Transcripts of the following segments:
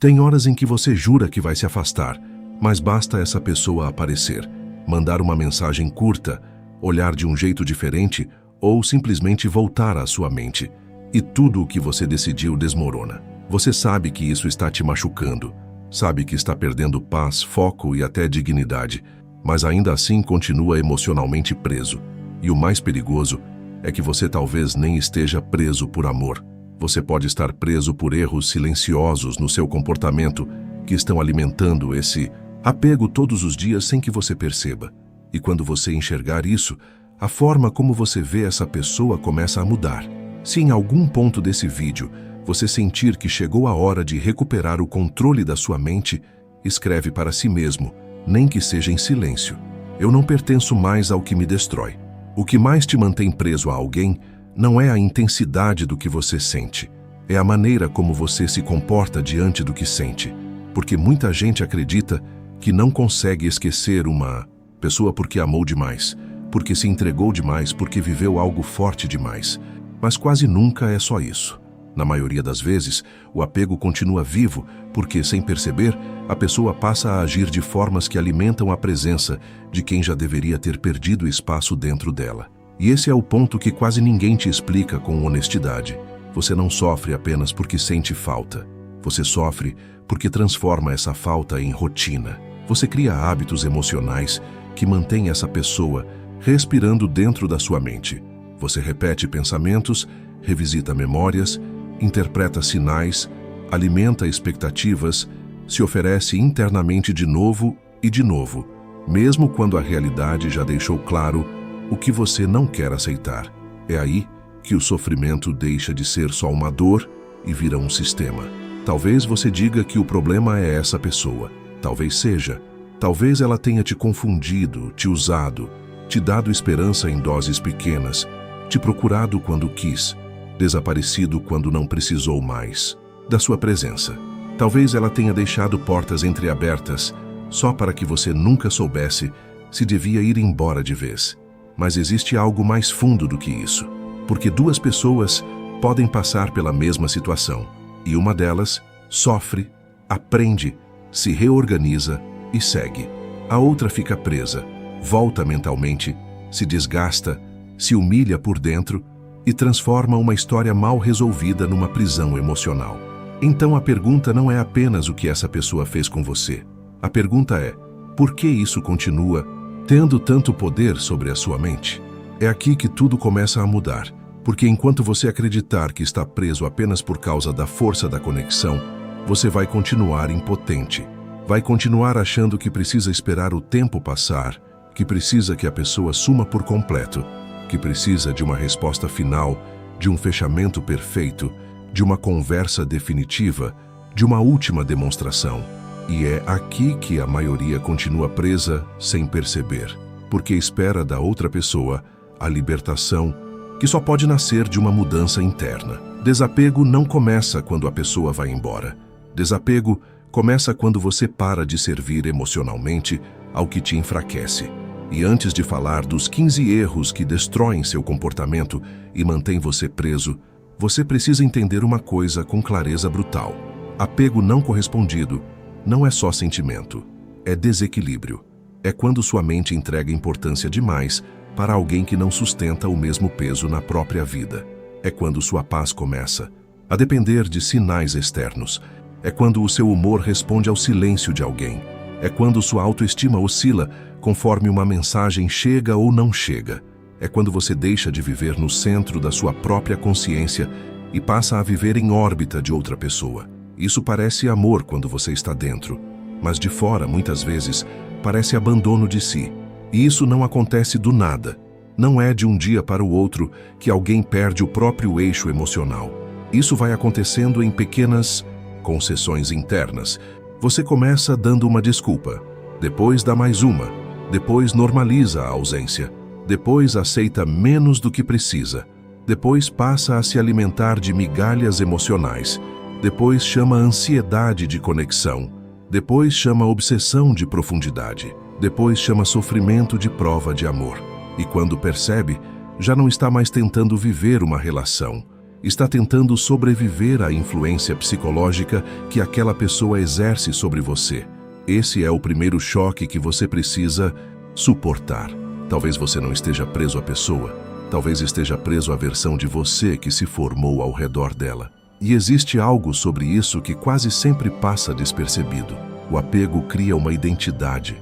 Tem horas em que você jura que vai se afastar, mas basta essa pessoa aparecer, mandar uma mensagem curta, olhar de um jeito diferente ou simplesmente voltar à sua mente. E tudo o que você decidiu desmorona. Você sabe que isso está te machucando, sabe que está perdendo paz, foco e até dignidade, mas ainda assim continua emocionalmente preso. E o mais perigoso é que você talvez nem esteja preso por amor. Você pode estar preso por erros silenciosos no seu comportamento que estão alimentando esse apego todos os dias sem que você perceba. E quando você enxergar isso, a forma como você vê essa pessoa começa a mudar. Se em algum ponto desse vídeo você sentir que chegou a hora de recuperar o controle da sua mente, escreve para si mesmo, nem que seja em silêncio: eu não pertenço mais ao que me destrói. O que mais te mantém preso a alguém não é a intensidade do que você sente, é a maneira como você se comporta diante do que sente. Porque muita gente acredita que não consegue esquecer uma pessoa porque amou demais, porque se entregou demais, porque viveu algo forte demais. Mas quase nunca é só isso. Na maioria das vezes, o apego continua vivo porque, sem perceber, a pessoa passa a agir de formas que alimentam a presença de quem já deveria ter perdido espaço dentro dela. E esse é o ponto que quase ninguém te explica com honestidade. Você não sofre apenas porque sente falta. Você sofre porque transforma essa falta em rotina. Você cria hábitos emocionais que mantêm essa pessoa respirando dentro da sua mente. Você repete pensamentos, revisita memórias, interpreta sinais, alimenta expectativas, se oferece internamente de novo e de novo, mesmo quando a realidade já deixou claro o que você não quer aceitar. É aí que o sofrimento deixa de ser só uma dor e vira um sistema. Talvez você diga que o problema é essa pessoa. Talvez seja. Talvez ela tenha te confundido, te usado, te dado esperança em doses pequenas, te procurado quando quis, desaparecido quando não precisou mais da sua presença. Talvez ela tenha deixado portas entreabertas só para que você nunca soubesse se devia ir embora de vez. Mas existe algo mais fundo do que isso, porque duas pessoas podem passar pela mesma situação, e uma delas sofre, aprende, se reorganiza e segue. A outra fica presa, volta mentalmente, se desgasta, se humilha por dentro e transforma uma história mal resolvida numa prisão emocional. Então a pergunta não é apenas o que essa pessoa fez com você. A pergunta é: por que isso continua tendo tanto poder sobre a sua mente? É aqui que tudo começa a mudar, porque enquanto você acreditar que está preso apenas por causa da força da conexão, você vai continuar impotente. Vai continuar achando que precisa esperar o tempo passar, que precisa que a pessoa suma por completo, que precisa de uma resposta final, de um fechamento perfeito, de uma conversa definitiva, de uma última demonstração. E é aqui que a maioria continua presa sem perceber, porque espera da outra pessoa a libertação, que só pode nascer de uma mudança interna. Desapego não começa quando a pessoa vai embora. Desapego começa quando você para de servir emocionalmente ao que te enfraquece. E antes de falar dos 15 erros que destroem seu comportamento e mantêm você preso, você precisa entender uma coisa com clareza brutal. Apego não correspondido não é só sentimento, é desequilíbrio. É quando sua mente entrega importância demais para alguém que não sustenta o mesmo peso na própria vida. É quando sua paz começa a depender de sinais externos. É quando o seu humor responde ao silêncio de alguém. É quando sua autoestima oscila conforme uma mensagem chega ou não chega. É quando você deixa de viver no centro da sua própria consciência e passa a viver em órbita de outra pessoa. Isso parece amor quando você está dentro, mas de fora, muitas vezes, parece abandono de si. E isso não acontece do nada. Não é de um dia para o outro que alguém perde o próprio eixo emocional. Isso vai acontecendo em pequenas concessões internas. Você começa dando uma desculpa, depois dá mais uma, depois normaliza a ausência, depois aceita menos do que precisa, depois passa a se alimentar de migalhas emocionais, depois chama ansiedade de conexão, depois chama obsessão de profundidade, depois chama sofrimento de prova de amor. E quando percebe, já não está mais tentando viver uma relação, Está tentando sobreviver à influência psicológica que aquela pessoa exerce sobre você. Esse é o primeiro choque que você precisa suportar. Talvez você não esteja preso à pessoa, talvez esteja preso à versão de você que se formou ao redor dela. E existe algo sobre isso que quase sempre passa despercebido. O apego cria uma identidade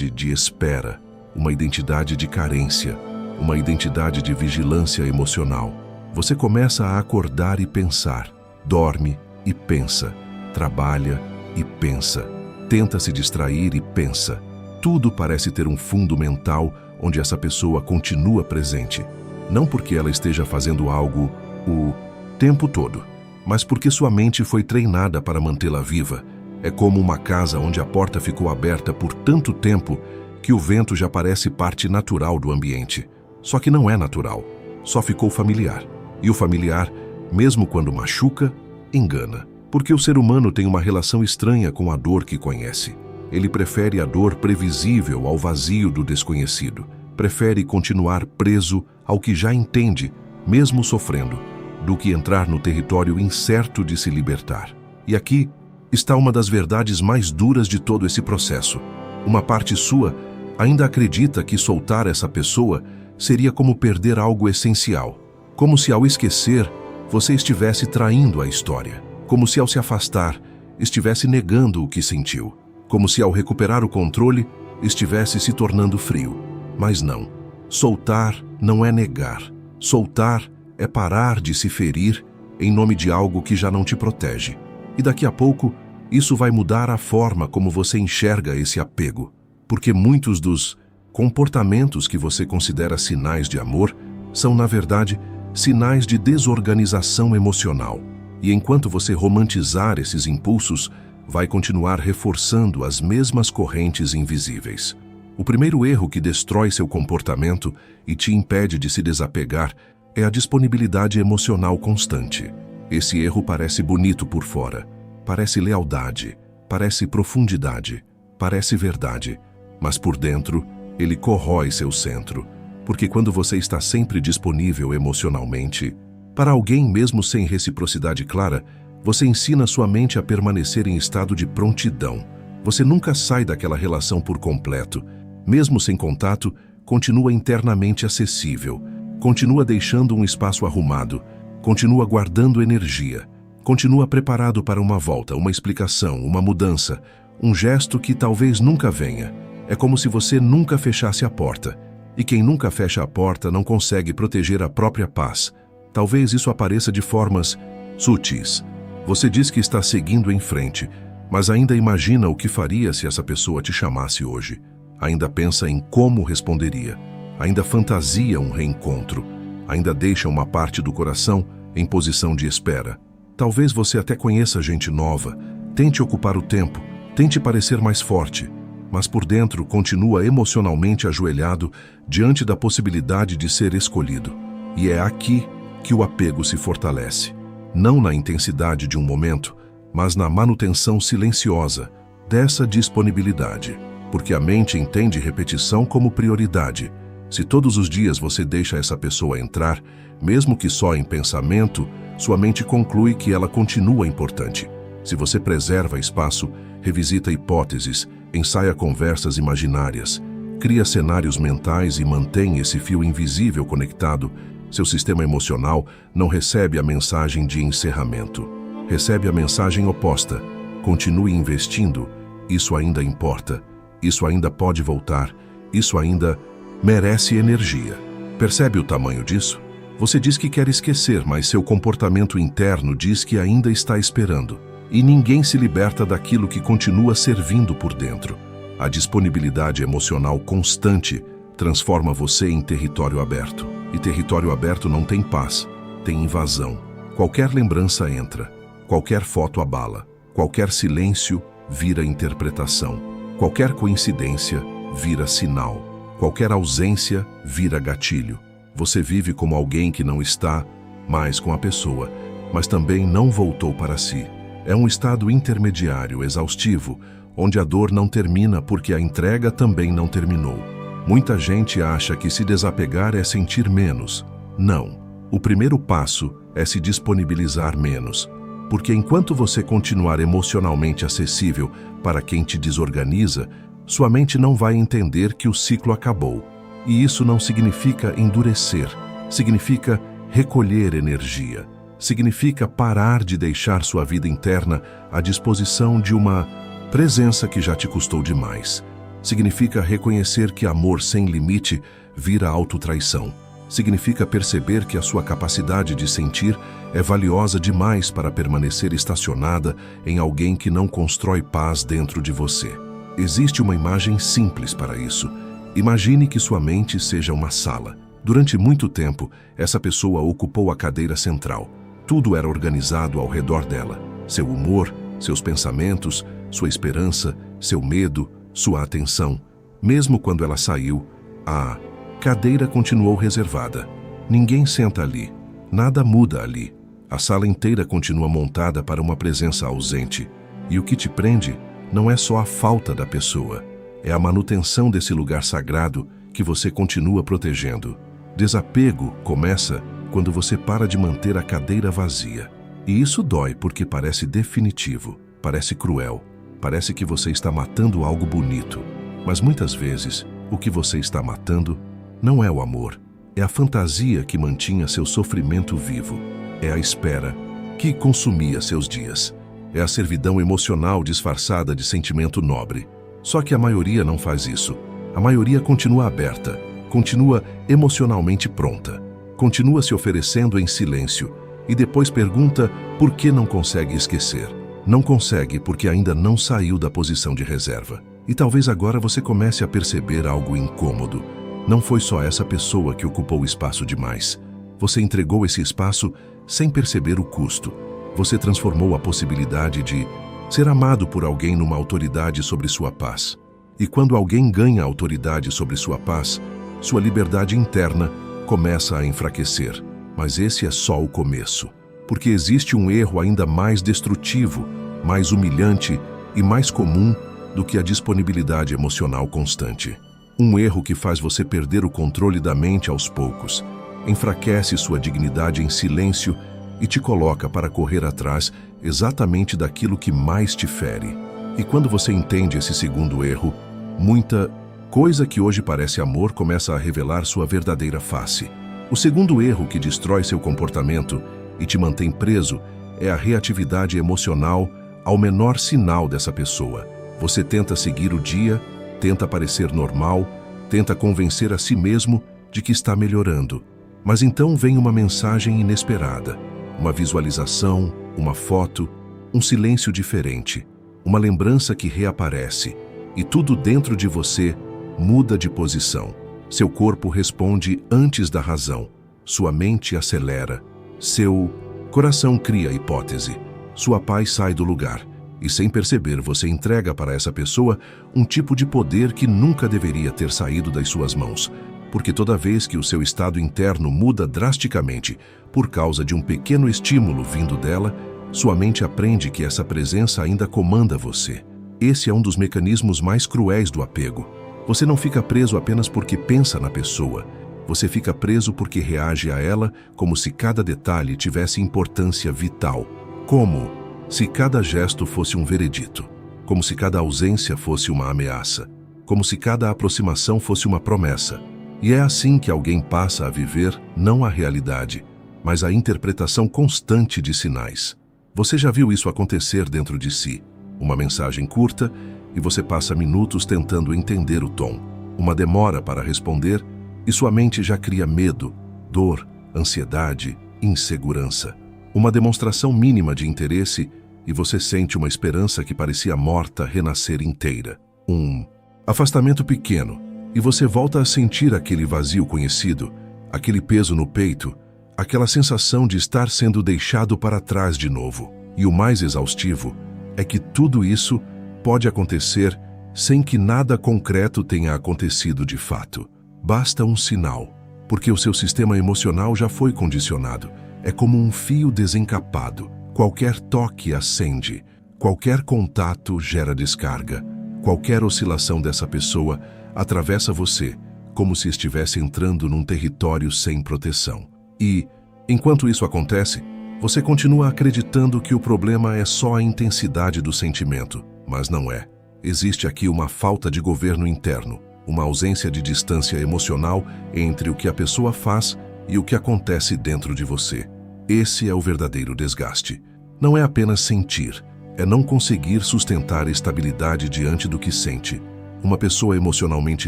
de espera, uma identidade de carência, uma identidade de vigilância emocional. Você começa a acordar e pensar, dorme e pensa, trabalha e pensa, tenta se distrair e pensa. Tudo parece ter um fundo mental onde essa pessoa continua presente. Não porque ela esteja fazendo algo o tempo todo, mas porque sua mente foi treinada para mantê-la viva. É como uma casa onde a porta ficou aberta por tanto tempo que o vento já parece parte natural do ambiente. Só que não é natural, só ficou familiar. E o familiar, mesmo quando machuca, engana. Porque o ser humano tem uma relação estranha com a dor que conhece. Ele prefere a dor previsível ao vazio do desconhecido. Prefere continuar preso ao que já entende, mesmo sofrendo, do que entrar no território incerto de se libertar. E aqui está uma das verdades mais duras de todo esse processo. Uma parte sua ainda acredita que soltar essa pessoa seria como perder algo essencial. Como se ao esquecer, você estivesse traindo a história. Como se ao se afastar, estivesse negando o que sentiu. Como se ao recuperar o controle, estivesse se tornando frio. Mas não. Soltar não é negar. Soltar é parar de se ferir em nome de algo que já não te protege. E daqui a pouco, isso vai mudar a forma como você enxerga esse apego. Porque muitos dos comportamentos que você considera sinais de amor são, na verdade, sinais de desorganização emocional. E enquanto você romantizar esses impulsos, vai continuar reforçando as mesmas correntes invisíveis. O primeiro erro que destrói seu comportamento e te impede de se desapegar é a disponibilidade emocional constante. Esse erro parece bonito por fora, parece lealdade, parece profundidade, parece verdade, mas por dentro ele corrói seu centro. Porque quando você está sempre disponível emocionalmente, para alguém mesmo sem reciprocidade clara, você ensina sua mente a permanecer em estado de prontidão. Você nunca sai daquela relação por completo. Mesmo sem contato, continua internamente acessível. Continua deixando um espaço arrumado. Continua guardando energia. Continua preparado para uma volta, uma explicação, uma mudança, um gesto que talvez nunca venha. É como se você nunca fechasse a porta. E quem nunca fecha a porta não consegue proteger a própria paz. Talvez isso apareça de formas sutis. Você diz que está seguindo em frente, mas ainda imagina o que faria se essa pessoa te chamasse hoje. Ainda pensa em como responderia. Ainda fantasia um reencontro. Ainda deixa uma parte do coração em posição de espera. Talvez você até conheça gente nova, tente ocupar o tempo, tente parecer mais forte, mas por dentro continua emocionalmente ajoelhado diante da possibilidade de ser escolhido. E é aqui que o apego se fortalece. Não na intensidade de um momento, mas na manutenção silenciosa dessa disponibilidade. Porque a mente entende repetição como prioridade. Se todos os dias você deixa essa pessoa entrar, mesmo que só em pensamento, sua mente conclui que ela continua importante. Se você preserva espaço, revisita hipóteses, ensaia conversas imaginárias, cria cenários mentais e mantém esse fio invisível conectado, seu sistema emocional não recebe a mensagem de encerramento. Recebe a mensagem oposta. Continue investindo. Isso ainda importa. Isso ainda pode voltar. Isso ainda merece energia. Percebe o tamanho disso? Você diz que quer esquecer, mas seu comportamento interno diz que ainda está esperando. E ninguém se liberta daquilo que continua servindo por dentro. A disponibilidade emocional constante transforma você em território aberto. E território aberto não tem paz, tem invasão. Qualquer lembrança entra, qualquer foto abala, qualquer silêncio vira interpretação, qualquer coincidência vira sinal, qualquer ausência vira gatilho. Você vive como alguém que não está mais com a pessoa, mas também não voltou para si. É um estado intermediário, exaustivo, onde a dor não termina porque a entrega também não terminou. Muita gente acha que se desapegar é sentir menos. Não. O primeiro passo é se disponibilizar menos, porque enquanto você continuar emocionalmente acessível para quem te desorganiza, sua mente não vai entender que o ciclo acabou. E isso não significa endurecer, significa recolher energia. Significa parar de deixar sua vida interna à disposição de uma presença que já te custou demais. Significa reconhecer que amor sem limite vira autotraição. Significa perceber que a sua capacidade de sentir é valiosa demais para permanecer estacionada em alguém que não constrói paz dentro de você. Existe uma imagem simples para isso. Imagine que sua mente seja uma sala. Durante muito tempo, essa pessoa ocupou a cadeira central. Tudo era organizado ao redor dela. Seu humor, seus pensamentos, sua esperança, seu medo, sua atenção. Mesmo quando ela saiu, a cadeira continuou reservada. Ninguém senta ali. Nada muda ali. A sala inteira continua montada para uma presença ausente. E o que te prende não é só a falta da pessoa. É a manutenção desse lugar sagrado que você continua protegendo. Desapego começa quando você para de manter a cadeira vazia. E isso dói porque parece definitivo, parece cruel, parece que você está matando algo bonito. Mas muitas vezes, o que você está matando não é o amor, é a fantasia que mantinha seu sofrimento vivo, é a espera que consumia seus dias, é a servidão emocional disfarçada de sentimento nobre. Só que a maioria não faz isso. A maioria continua aberta, continua emocionalmente pronta. Continua se oferecendo em silêncio e depois pergunta por que não consegue esquecer. Não consegue porque ainda não saiu da posição de reserva. E talvez agora você comece a perceber algo incômodo. Não foi só essa pessoa que ocupou espaço demais. Você entregou esse espaço sem perceber o custo. Você transformou a possibilidade de ser amado por alguém numa autoridade sobre sua paz. E quando alguém ganha autoridade sobre sua paz, sua liberdade interna começa a enfraquecer. Mas esse é só o começo. Porque existe um erro ainda mais destrutivo, mais humilhante e mais comum do que a disponibilidade emocional constante. Um erro que faz você perder o controle da mente aos poucos, enfraquece sua dignidade em silêncio e te coloca para correr atrás exatamente daquilo que mais te fere. E quando você entende esse segundo erro, muita coisa que hoje parece amor começa a revelar sua verdadeira face. O segundo erro que destrói seu comportamento e te mantém preso é a reatividade emocional ao menor sinal dessa pessoa. Você tenta seguir o dia, tenta parecer normal, tenta convencer a si mesmo de que está melhorando. Mas então vem uma mensagem inesperada, uma visualização, uma foto, um silêncio diferente, uma lembrança que reaparece, e tudo dentro de você muda de posição. Seu corpo responde antes da razão, sua mente acelera, seu coração cria hipótese, sua paz sai do lugar, e sem perceber você entrega para essa pessoa um tipo de poder que nunca deveria ter saído das suas mãos, porque toda vez que o seu estado interno muda drasticamente por causa de um pequeno estímulo vindo dela, sua mente aprende que essa presença ainda comanda você. Esse é um dos mecanismos mais cruéis do apego. Você não fica preso apenas porque pensa na pessoa. Você fica preso porque reage a ela como se cada detalhe tivesse importância vital. Como se cada gesto fosse um veredito. Como se cada ausência fosse uma ameaça. Como se cada aproximação fosse uma promessa. E é assim que alguém passa a viver não a realidade, mas a interpretação constante de sinais. Você já viu isso acontecer dentro de si? Uma mensagem curta e você passa minutos tentando entender o tom. Uma demora para responder e sua mente já cria medo, dor, ansiedade, insegurança. Uma demonstração mínima de interesse e você sente uma esperança que parecia morta renascer inteira. Um afastamento pequeno e você volta a sentir aquele vazio conhecido, aquele peso no peito, aquela sensação de estar sendo deixado para trás de novo. E o mais exaustivo é que tudo isso pode acontecer sem que nada concreto tenha acontecido de fato. Basta um sinal, porque o seu sistema emocional já foi condicionado. É como um fio desencapado. Qualquer toque acende, qualquer contato gera descarga. Qualquer oscilação dessa pessoa atravessa você, como se estivesse entrando num território sem proteção. E Enquanto isso acontece, você continua acreditando que o problema é só a intensidade do sentimento, mas não é. Existe aqui uma falta de governo interno, uma ausência de distância emocional entre o que a pessoa faz e o que acontece dentro de você. Esse é o verdadeiro desgaste. Não é apenas sentir, é não conseguir sustentar estabilidade diante do que sente. Uma pessoa emocionalmente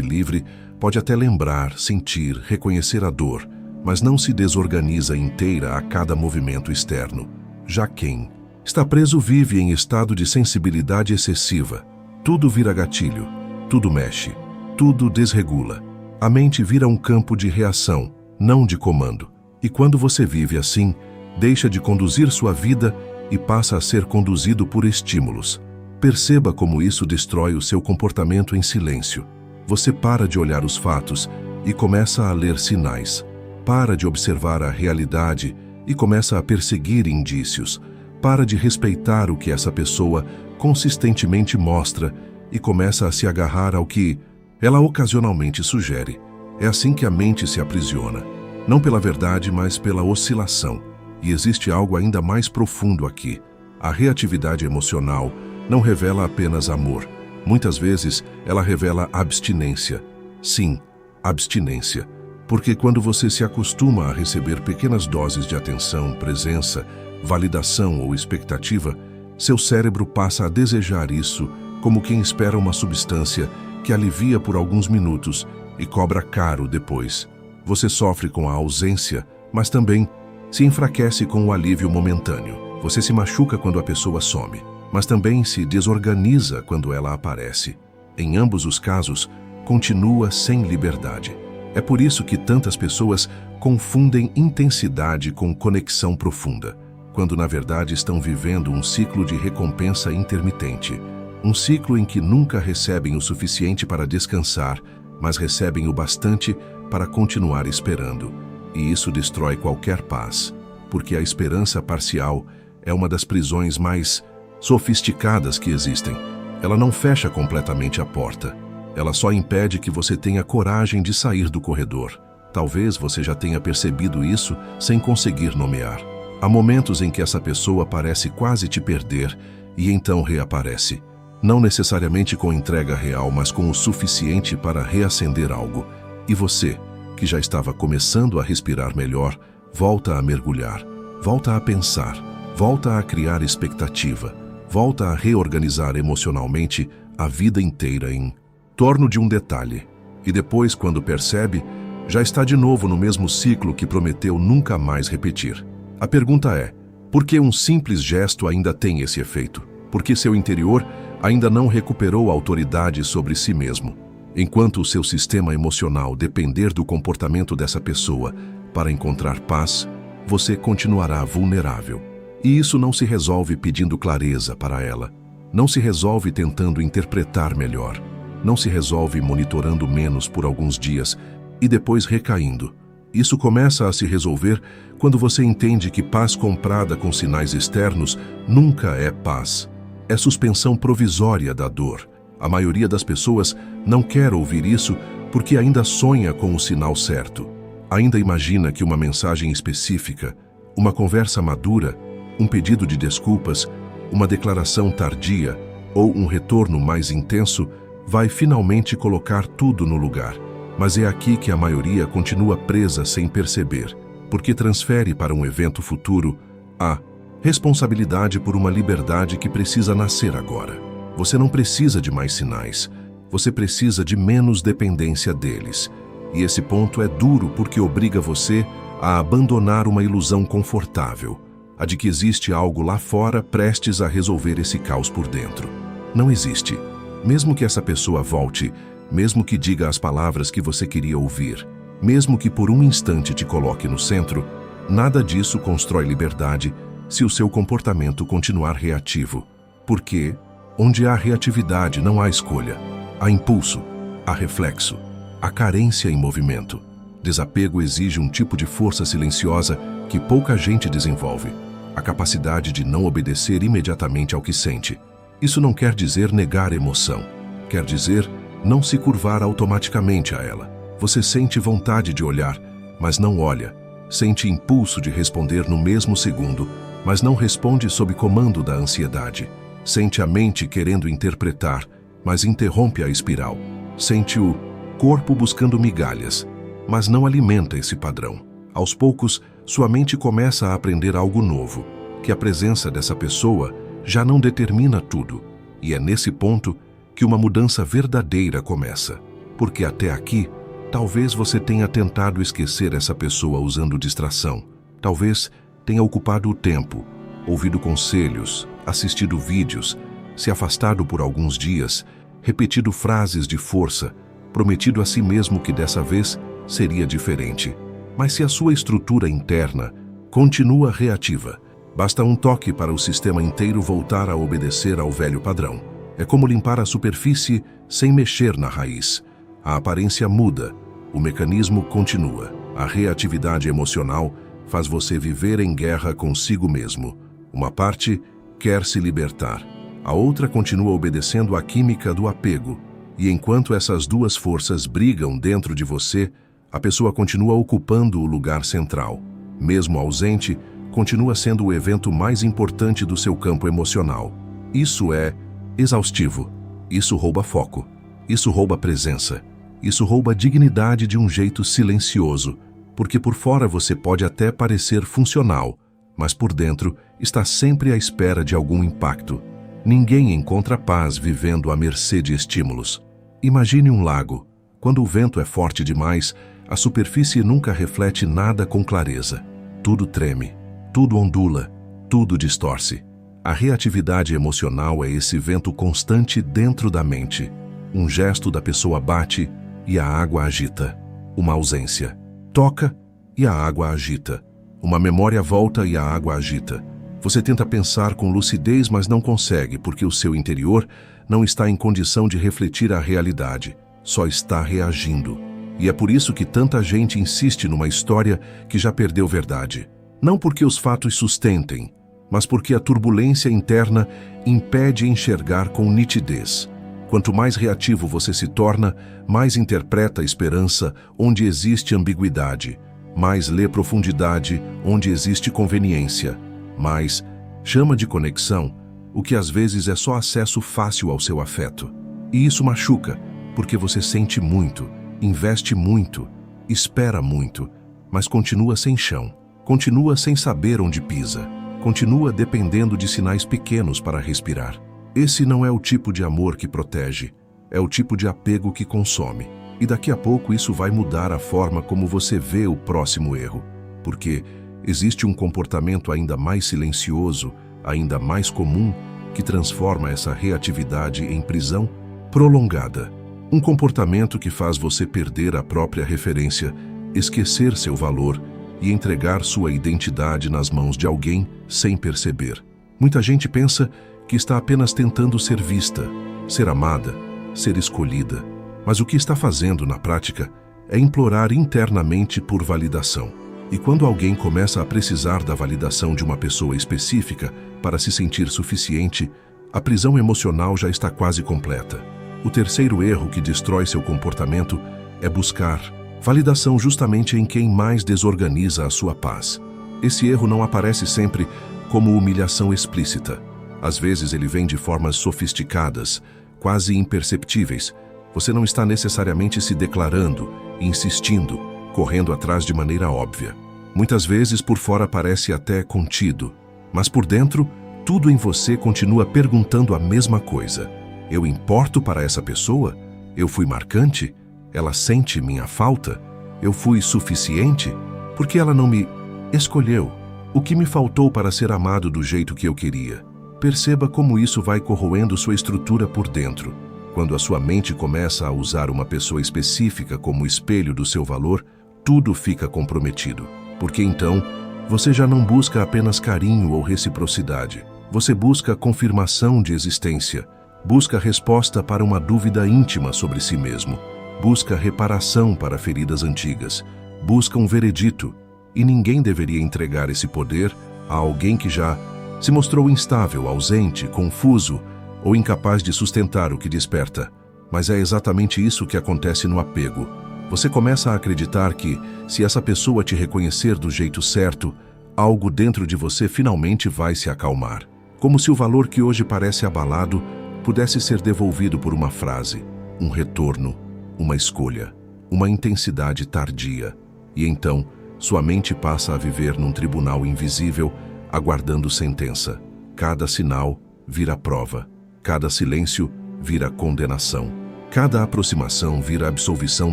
livre pode até lembrar, sentir, reconhecer a dor, mas não se desorganiza inteira a cada movimento externo. Já quem está preso vive em estado de sensibilidade excessiva. Tudo vira gatilho, tudo mexe, tudo desregula. A mente vira um campo de reação, não de comando. E quando você vive assim, deixa de conduzir sua vida e passa a ser conduzido por estímulos. Perceba como isso destrói o seu comportamento em silêncio. Você para de olhar os fatos e começa a ler sinais. Para de observar a realidade e começa a perseguir indícios. Para de respeitar o que essa pessoa consistentemente mostra e começa a se agarrar ao que ela ocasionalmente sugere. É assim que a mente se aprisiona, não pela verdade, mas pela oscilação. E existe algo ainda mais profundo aqui. A reatividade emocional não revela apenas amor. Muitas vezes, ela revela abstinência. Sim, abstinência. Porque quando você se acostuma a receber pequenas doses de atenção, presença, validação ou expectativa, seu cérebro passa a desejar isso como quem espera uma substância que alivia por alguns minutos e cobra caro depois. Você sofre com a ausência, mas também se enfraquece com o alívio momentâneo. Você se machuca quando a pessoa some, mas também se desorganiza quando ela aparece. Em ambos os casos, continua sem liberdade. É por isso que tantas pessoas confundem intensidade com conexão profunda, quando na verdade estão vivendo um ciclo de recompensa intermitente. Um ciclo em que nunca recebem o suficiente para descansar, mas recebem o bastante para continuar esperando. E isso destrói qualquer paz, porque a esperança parcial é uma das prisões mais sofisticadas que existem. Ela não fecha completamente a porta. Ela só impede que você tenha coragem de sair do corredor. Talvez você já tenha percebido isso sem conseguir nomear. Há momentos em que essa pessoa parece quase te perder e então reaparece. Não necessariamente com entrega real, mas com o suficiente para reacender algo. E você, que já estava começando a respirar melhor, volta a mergulhar, volta a pensar, volta a criar expectativa, volta a reorganizar emocionalmente a vida inteira em torno de um detalhe. E depois, quando percebe, já está de novo no mesmo ciclo que prometeu nunca mais repetir. A pergunta é, por que um simples gesto ainda tem esse efeito? Por que seu interior ainda não recuperou a autoridade sobre si mesmo? Enquanto o seu sistema emocional depender do comportamento dessa pessoa para encontrar paz, você continuará vulnerável. E isso não se resolve pedindo clareza para ela. Não se resolve tentando interpretar melhor. Não se resolve monitorando menos por alguns dias e depois recaindo. Isso começa a se resolver quando você entende que paz comprada com sinais externos nunca é paz. É suspensão provisória da dor. A maioria das pessoas não quer ouvir isso porque ainda sonha com o sinal certo. Ainda imagina que uma mensagem específica, uma conversa madura, um pedido de desculpas, uma declaração tardia ou um retorno mais intenso vai finalmente colocar tudo no lugar. Mas é aqui que a maioria continua presa sem perceber, porque transfere para um evento futuro a responsabilidade por uma liberdade que precisa nascer agora. Você não precisa de mais sinais, você precisa de menos dependência deles. E esse ponto é duro porque obriga você a abandonar uma ilusão confortável, a de que existe algo lá fora prestes a resolver esse caos por dentro. Não existe. Mesmo que essa pessoa volte, mesmo que diga as palavras que você queria ouvir, mesmo que por um instante te coloque no centro, nada disso constrói liberdade se o seu comportamento continuar reativo. Porque, onde há reatividade, não há escolha. Há impulso, há reflexo, há carência em movimento. Desapego exige um tipo de força silenciosa que pouca gente desenvolve. A capacidade de não obedecer imediatamente ao que sente. Isso não quer dizer negar emoção. Quer dizer não se curvar automaticamente a ela. Você sente vontade de olhar, mas não olha. Sente impulso de responder no mesmo segundo, mas não responde sob comando da ansiedade. Sente a mente querendo interpretar, mas interrompe a espiral. Sente o corpo buscando migalhas, mas não alimenta esse padrão. Aos poucos, sua mente começa a aprender algo novo, que a presença dessa pessoa já não determina tudo. E é nesse ponto que uma mudança verdadeira começa. Porque até aqui, talvez você tenha tentado esquecer essa pessoa usando distração. Talvez tenha ocupado o tempo, ouvido conselhos, assistido vídeos, se afastado por alguns dias, repetido frases de força, prometido a si mesmo que dessa vez seria diferente. Mas se a sua estrutura interna continua reativa, basta um toque para o sistema inteiro voltar a obedecer ao velho padrão. É como limpar a superfície sem mexer na raiz. A aparência muda, o mecanismo continua. A reatividade emocional faz você viver em guerra consigo mesmo. Uma parte quer se libertar, a outra continua obedecendo à química do apego. E enquanto essas duas forças brigam dentro de você, a pessoa continua ocupando o lugar central. Mesmo ausente, continua sendo o evento mais importante do seu campo emocional. Isso é exaustivo. Isso rouba foco. Isso rouba presença. Isso rouba dignidade de um jeito silencioso, porque por fora você pode até parecer funcional, mas por dentro está sempre à espera de algum impacto. Ninguém encontra paz vivendo à mercê de estímulos. Imagine um lago. Quando o vento é forte demais, a superfície nunca reflete nada com clareza. Tudo treme, tudo ondula, tudo distorce. A reatividade emocional é esse vento constante dentro da mente. Um gesto da pessoa bate e a água agita. Uma ausência toca e a água agita. Uma memória volta e a água agita. Você tenta pensar com lucidez, mas não consegue, porque o seu interior não está em condição de refletir a realidade, só está reagindo. E é por isso que tanta gente insiste numa história que já perdeu verdade. Não porque os fatos sustentem, mas porque a turbulência interna impede enxergar com nitidez. Quanto mais reativo você se torna, mais interpreta a esperança onde existe ambiguidade, mais lê profundidade onde existe conveniência, mais chama de conexão o que às vezes é só acesso fácil ao seu afeto. E isso machuca, porque você sente muito, investe muito, espera muito, mas continua sem chão, continua sem saber onde pisa, continua dependendo de sinais pequenos para respirar. Esse não é o tipo de amor que protege, é o tipo de apego que consome. E daqui a pouco isso vai mudar a forma como você vê o próximo erro, porque existe um comportamento ainda mais silencioso, ainda mais comum, que transforma essa reatividade em prisão prolongada. Um comportamento que faz você perder a própria referência, esquecer seu valor e entregar sua identidade nas mãos de alguém sem perceber. Muita gente pensa que está apenas tentando ser vista, ser amada, ser escolhida. Mas o que está fazendo na prática é implorar internamente por validação. E quando alguém começa a precisar da validação de uma pessoa específica para se sentir suficiente, a prisão emocional já está quase completa. O terceiro erro que destrói seu comportamento é buscar validação justamente em quem mais desorganiza a sua paz. Esse erro não aparece sempre como humilhação explícita. Às vezes ele vem de formas sofisticadas, quase imperceptíveis. Você não está necessariamente se declarando, insistindo, correndo atrás de maneira óbvia. Muitas vezes por fora parece até contido, mas por dentro, tudo em você continua perguntando a mesma coisa. Eu importo para essa pessoa? Eu fui marcante? Ela sente minha falta? Eu fui suficiente? Por que ela não me escolheu? O que me faltou para ser amado do jeito que eu queria? Perceba como isso vai corroendo sua estrutura por dentro. Quando a sua mente começa a usar uma pessoa específica como espelho do seu valor, tudo fica comprometido. Porque então, você já não busca apenas carinho ou reciprocidade. Você busca confirmação de existência, busca resposta para uma dúvida íntima sobre si mesmo, busca reparação para feridas antigas, busca um veredito. E ninguém deveria entregar esse poder a alguém que já se mostrou instável, ausente, confuso ou incapaz de sustentar o que desperta. Mas é exatamente isso que acontece no apego. Você começa a acreditar que, se essa pessoa te reconhecer do jeito certo, algo dentro de você finalmente vai se acalmar. Como se o valor que hoje parece abalado pudesse ser devolvido por uma frase, um retorno, uma escolha, uma intensidade tardia. E então, sua mente passa a viver num tribunal invisível, aguardando sentença. Cada sinal vira prova. Cada silêncio vira condenação. Cada aproximação vira absolvição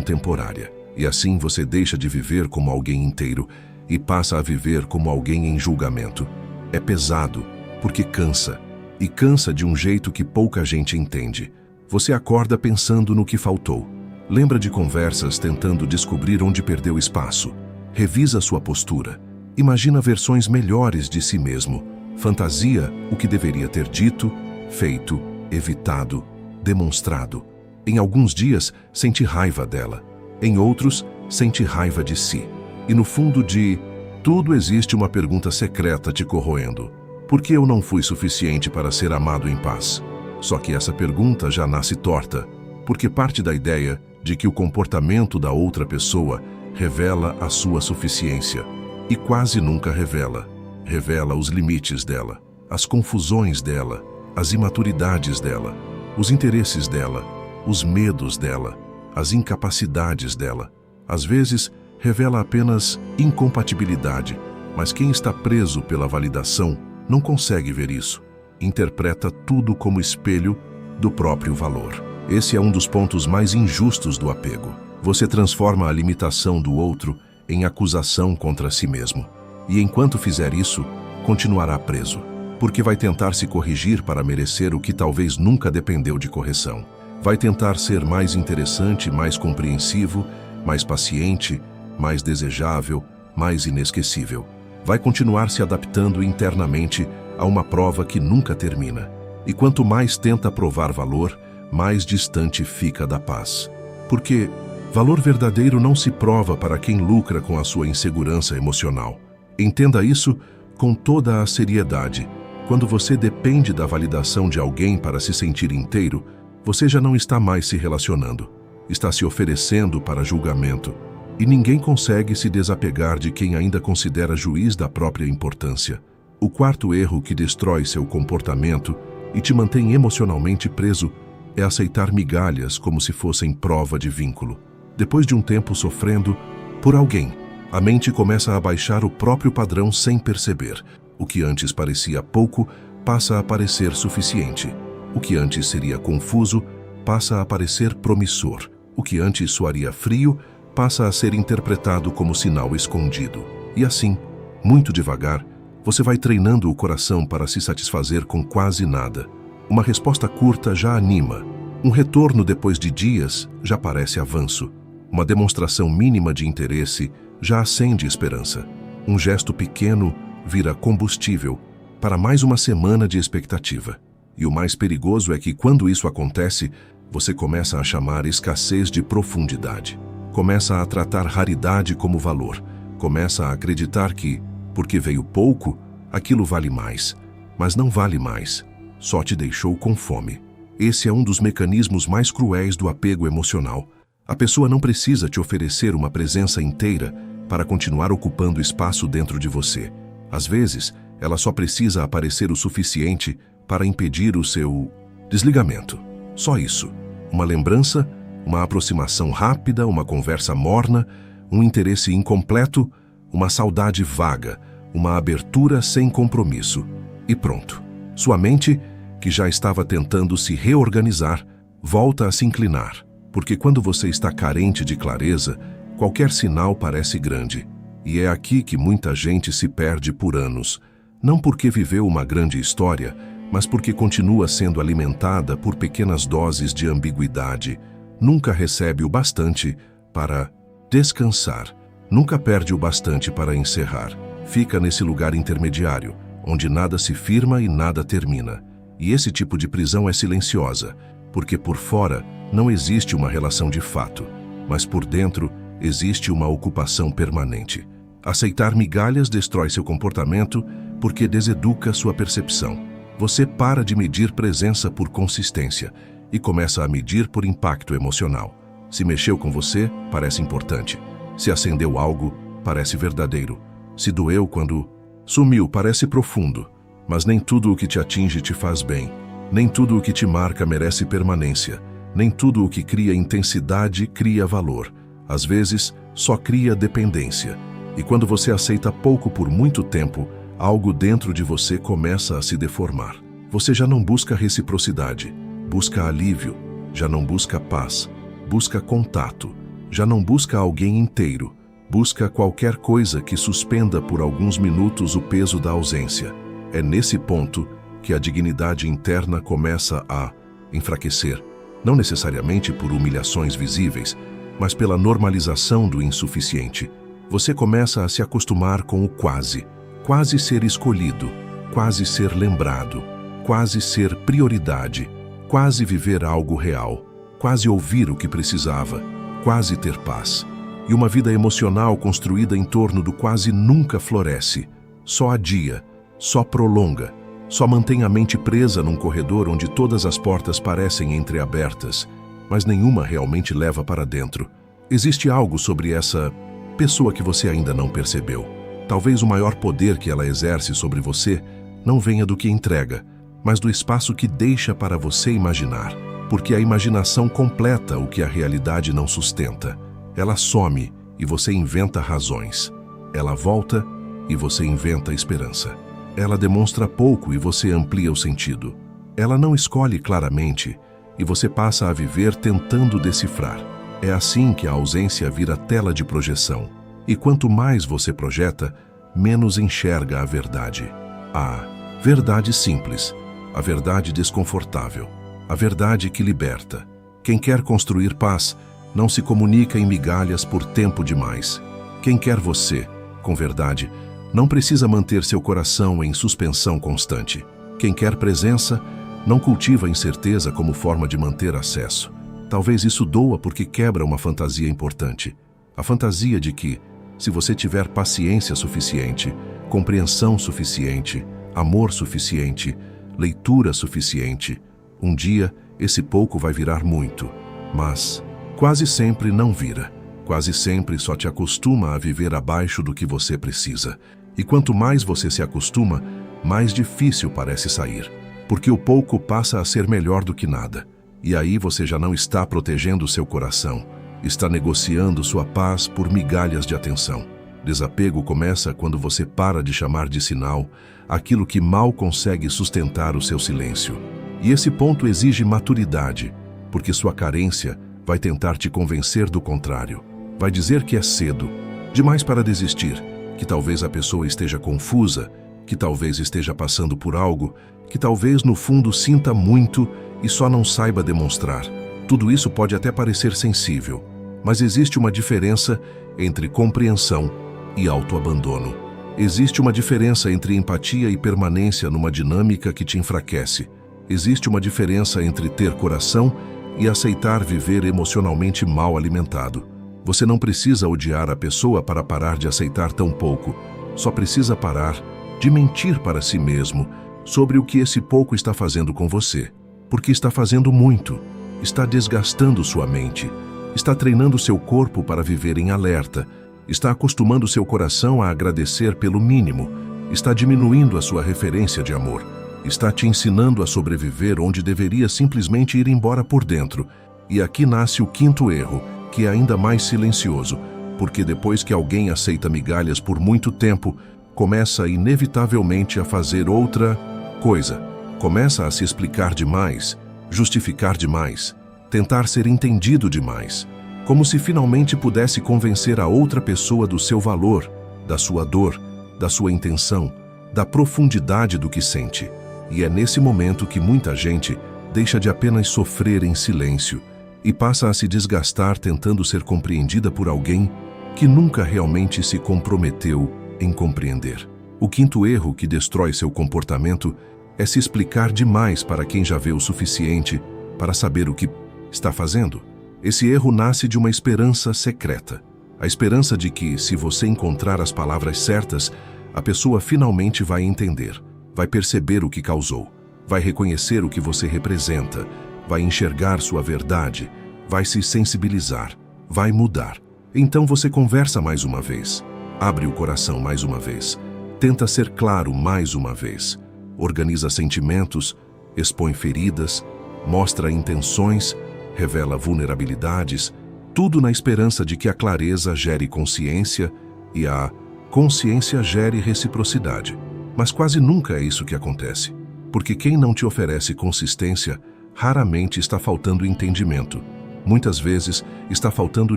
temporária. E assim você deixa de viver como alguém inteiro e passa a viver como alguém em julgamento. É pesado, porque cansa. E cansa de um jeito que pouca gente entende. Você acorda pensando no que faltou. Lembra de conversas tentando descobrir onde perdeu espaço. Revisa sua postura. Imagina versões melhores de si mesmo. Fantasia o que deveria ter dito, feito, evitado, demonstrado. Em alguns dias, sente raiva dela. Em outros, sente raiva de si. E no fundo de tudo existe uma pergunta secreta te corroendo. Por que eu não fui suficiente para ser amado em paz? Só que essa pergunta já nasce torta, porque parte da ideia de que o comportamento da outra pessoa revela a sua suficiência. E quase nunca revela. Revela os limites dela, as confusões dela, as imaturidades dela, os interesses dela, os medos dela, as incapacidades dela. Às vezes, revela apenas incompatibilidade, mas quem está preso pela validação não consegue ver isso. Interpreta tudo como espelho do próprio valor. Esse é um dos pontos mais injustos do apego. Você transforma a limitação do outro em acusação contra si mesmo. E enquanto fizer isso, continuará preso, porque vai tentar se corrigir para merecer o que talvez nunca dependeu de correção. Vai tentar ser mais interessante, mais compreensivo, mais paciente, mais desejável, mais inesquecível. Vai continuar se adaptando internamente a uma prova que nunca termina. E quanto mais tenta provar valor, mais distante fica da paz. Porque valor verdadeiro não se prova para quem lucra com a sua insegurança emocional. Entenda isso com toda a seriedade. Quando você depende da validação de alguém para se sentir inteiro, você já não está mais se relacionando. Está se oferecendo para julgamento. E ninguém consegue se desapegar de quem ainda considera juiz da própria importância. O quarto erro que destrói seu comportamento e te mantém emocionalmente preso é aceitar migalhas como se fossem prova de vínculo. Depois de um tempo sofrendo por alguém, a mente começa a baixar o próprio padrão sem perceber. O que antes parecia pouco passa a parecer suficiente. O que antes seria confuso passa a parecer promissor. O que antes soaria frio passa a ser interpretado como sinal escondido. E assim, muito devagar, você vai treinando o coração para se satisfazer com quase nada. Uma resposta curta já anima. Um retorno depois de dias já parece avanço. Uma demonstração mínima de interesse já acende esperança. Um gesto pequeno vira combustível para mais uma semana de expectativa. E o mais perigoso é que, quando isso acontece, você começa a chamar escassez de profundidade. Começa a tratar raridade como valor. Começa a acreditar que, porque veio pouco, aquilo vale mais. Mas não vale mais. Só te deixou com fome. Esse é um dos mecanismos mais cruéis do apego emocional. A pessoa não precisa te oferecer uma presença inteira para continuar ocupando espaço dentro de você. Às vezes, ela só precisa aparecer o suficiente para impedir o seu desligamento. Só isso. Uma lembrança, uma aproximação rápida, uma conversa morna, um interesse incompleto, uma saudade vaga, uma abertura sem compromisso. E pronto. Sua mente, que já estava tentando se reorganizar, volta a se inclinar. Porque quando você está carente de clareza, qualquer sinal parece grande. E é aqui que muita gente se perde por anos. Não porque viveu uma grande história, mas porque continua sendo alimentada por pequenas doses de ambiguidade. Nunca recebe o bastante para descansar. Nunca perde o bastante para encerrar. Fica nesse lugar intermediário, onde nada se firma e nada termina. E esse tipo de prisão é silenciosa, porque por fora não existe uma relação de fato, mas por dentro existe uma ocupação permanente. Aceitar migalhas destrói seu comportamento porque deseduca sua percepção. Você para de medir presença por consistência e começa a medir por impacto emocional. Se mexeu com você, parece importante. Se acendeu algo, parece verdadeiro. Se doeu quando sumiu, parece profundo. Mas nem tudo o que te atinge te faz bem. Nem tudo o que te marca merece permanência. Nem tudo o que cria intensidade cria valor. Às vezes, só cria dependência. E quando você aceita pouco por muito tempo, algo dentro de você começa a se deformar. Você já não busca reciprocidade, busca alívio, já não busca paz, busca contato, já não busca alguém inteiro, busca qualquer coisa que suspenda por alguns minutos o peso da ausência. É nesse ponto que a dignidade interna começa a enfraquecer, não necessariamente por humilhações visíveis, mas pela normalização do insuficiente. Você começa a se acostumar com o quase ser escolhido, quase ser lembrado, quase ser prioridade, quase viver algo real, quase ouvir o que precisava, quase ter paz. E uma vida emocional construída em torno do quase nunca floresce, só adia, só prolonga, só mantém a mente presa num corredor onde todas as portas parecem entreabertas, mas nenhuma realmente leva para dentro. Existe algo sobre essa pessoa que você ainda não percebeu. Talvez o maior poder que ela exerce sobre você não venha do que entrega, mas do espaço que deixa para você imaginar, porque a imaginação completa o que a realidade não sustenta. Ela some e você inventa razões. Ela volta e você inventa esperança. Ela demonstra pouco e você amplia o sentido. Ela não escolhe claramente e você passa a viver tentando decifrar. É assim que a ausência vira tela de projeção. E quanto mais você projeta, menos enxerga a verdade. A verdade simples, a verdade desconfortável, a verdade que liberta. Quem quer construir paz não se comunica em migalhas por tempo demais. Quem quer você, com verdade, não precisa manter seu coração em suspensão constante. Quem quer presença não cultiva incerteza como forma de manter acesso. Talvez isso doa porque quebra uma fantasia importante. A fantasia de que, se você tiver paciência suficiente, compreensão suficiente, amor suficiente, leitura suficiente, um dia esse pouco vai virar muito. Mas quase sempre não vira. Quase sempre só te acostuma a viver abaixo do que você precisa. E quanto mais você se acostuma, mais difícil parece sair. Porque o pouco passa a ser melhor do que nada. E aí você já não está protegendo seu coração. Está negociando sua paz por migalhas de atenção. Desapego começa quando você para de chamar de sinal aquilo que mal consegue sustentar o seu silêncio. E esse ponto exige maturidade, porque sua carência vai tentar te convencer do contrário. Vai dizer que é cedo, demais para desistir, que talvez a pessoa esteja confusa, que talvez esteja passando por algo, que talvez no fundo sinta muito e só não saiba demonstrar. Tudo isso pode até parecer sensível, mas existe uma diferença entre compreensão e autoabandono. Existe uma diferença entre empatia e permanência numa dinâmica que te enfraquece. Existe uma diferença entre ter coração e aceitar viver emocionalmente mal alimentado. Você não precisa odiar a pessoa para parar de aceitar tão pouco. Só precisa parar de mentir para si mesmo sobre o que esse pouco está fazendo com você. Porque está fazendo muito. Está desgastando sua mente. Está treinando seu corpo para viver em alerta. Está acostumando seu coração a agradecer pelo mínimo. Está diminuindo a sua referência de amor. Está te ensinando a sobreviver onde deveria simplesmente ir embora por dentro. E aqui nasce o quinto erro, que é ainda mais silencioso, porque depois que alguém aceita migalhas por muito tempo, começa inevitavelmente a fazer outra coisa. Começa a se explicar demais, justificar demais, tentar ser entendido demais, como se finalmente pudesse convencer a outra pessoa do seu valor, da sua dor, da sua intenção, da profundidade do que sente. E é nesse momento que muita gente deixa de apenas sofrer em silêncio e passa a se desgastar tentando ser compreendida por alguém que nunca realmente se comprometeu em compreender. O quinto erro que destrói seu comportamento é se explicar demais para quem já vê o suficiente para saber o que está fazendo. Esse erro nasce de uma esperança secreta. A esperança de que, se você encontrar as palavras certas, a pessoa finalmente vai entender, vai perceber o que causou, vai reconhecer o que você representa, vai enxergar sua verdade, vai se sensibilizar, vai mudar. Então você conversa mais uma vez, abre o coração mais uma vez, tenta ser claro mais uma vez, organiza sentimentos, expõe feridas, mostra intenções, revela vulnerabilidades, tudo na esperança de que a clareza gere consciência e a consciência gere reciprocidade. Mas quase nunca é isso que acontece, porque quem não te oferece consistência raramente está faltando entendimento. Muitas vezes está faltando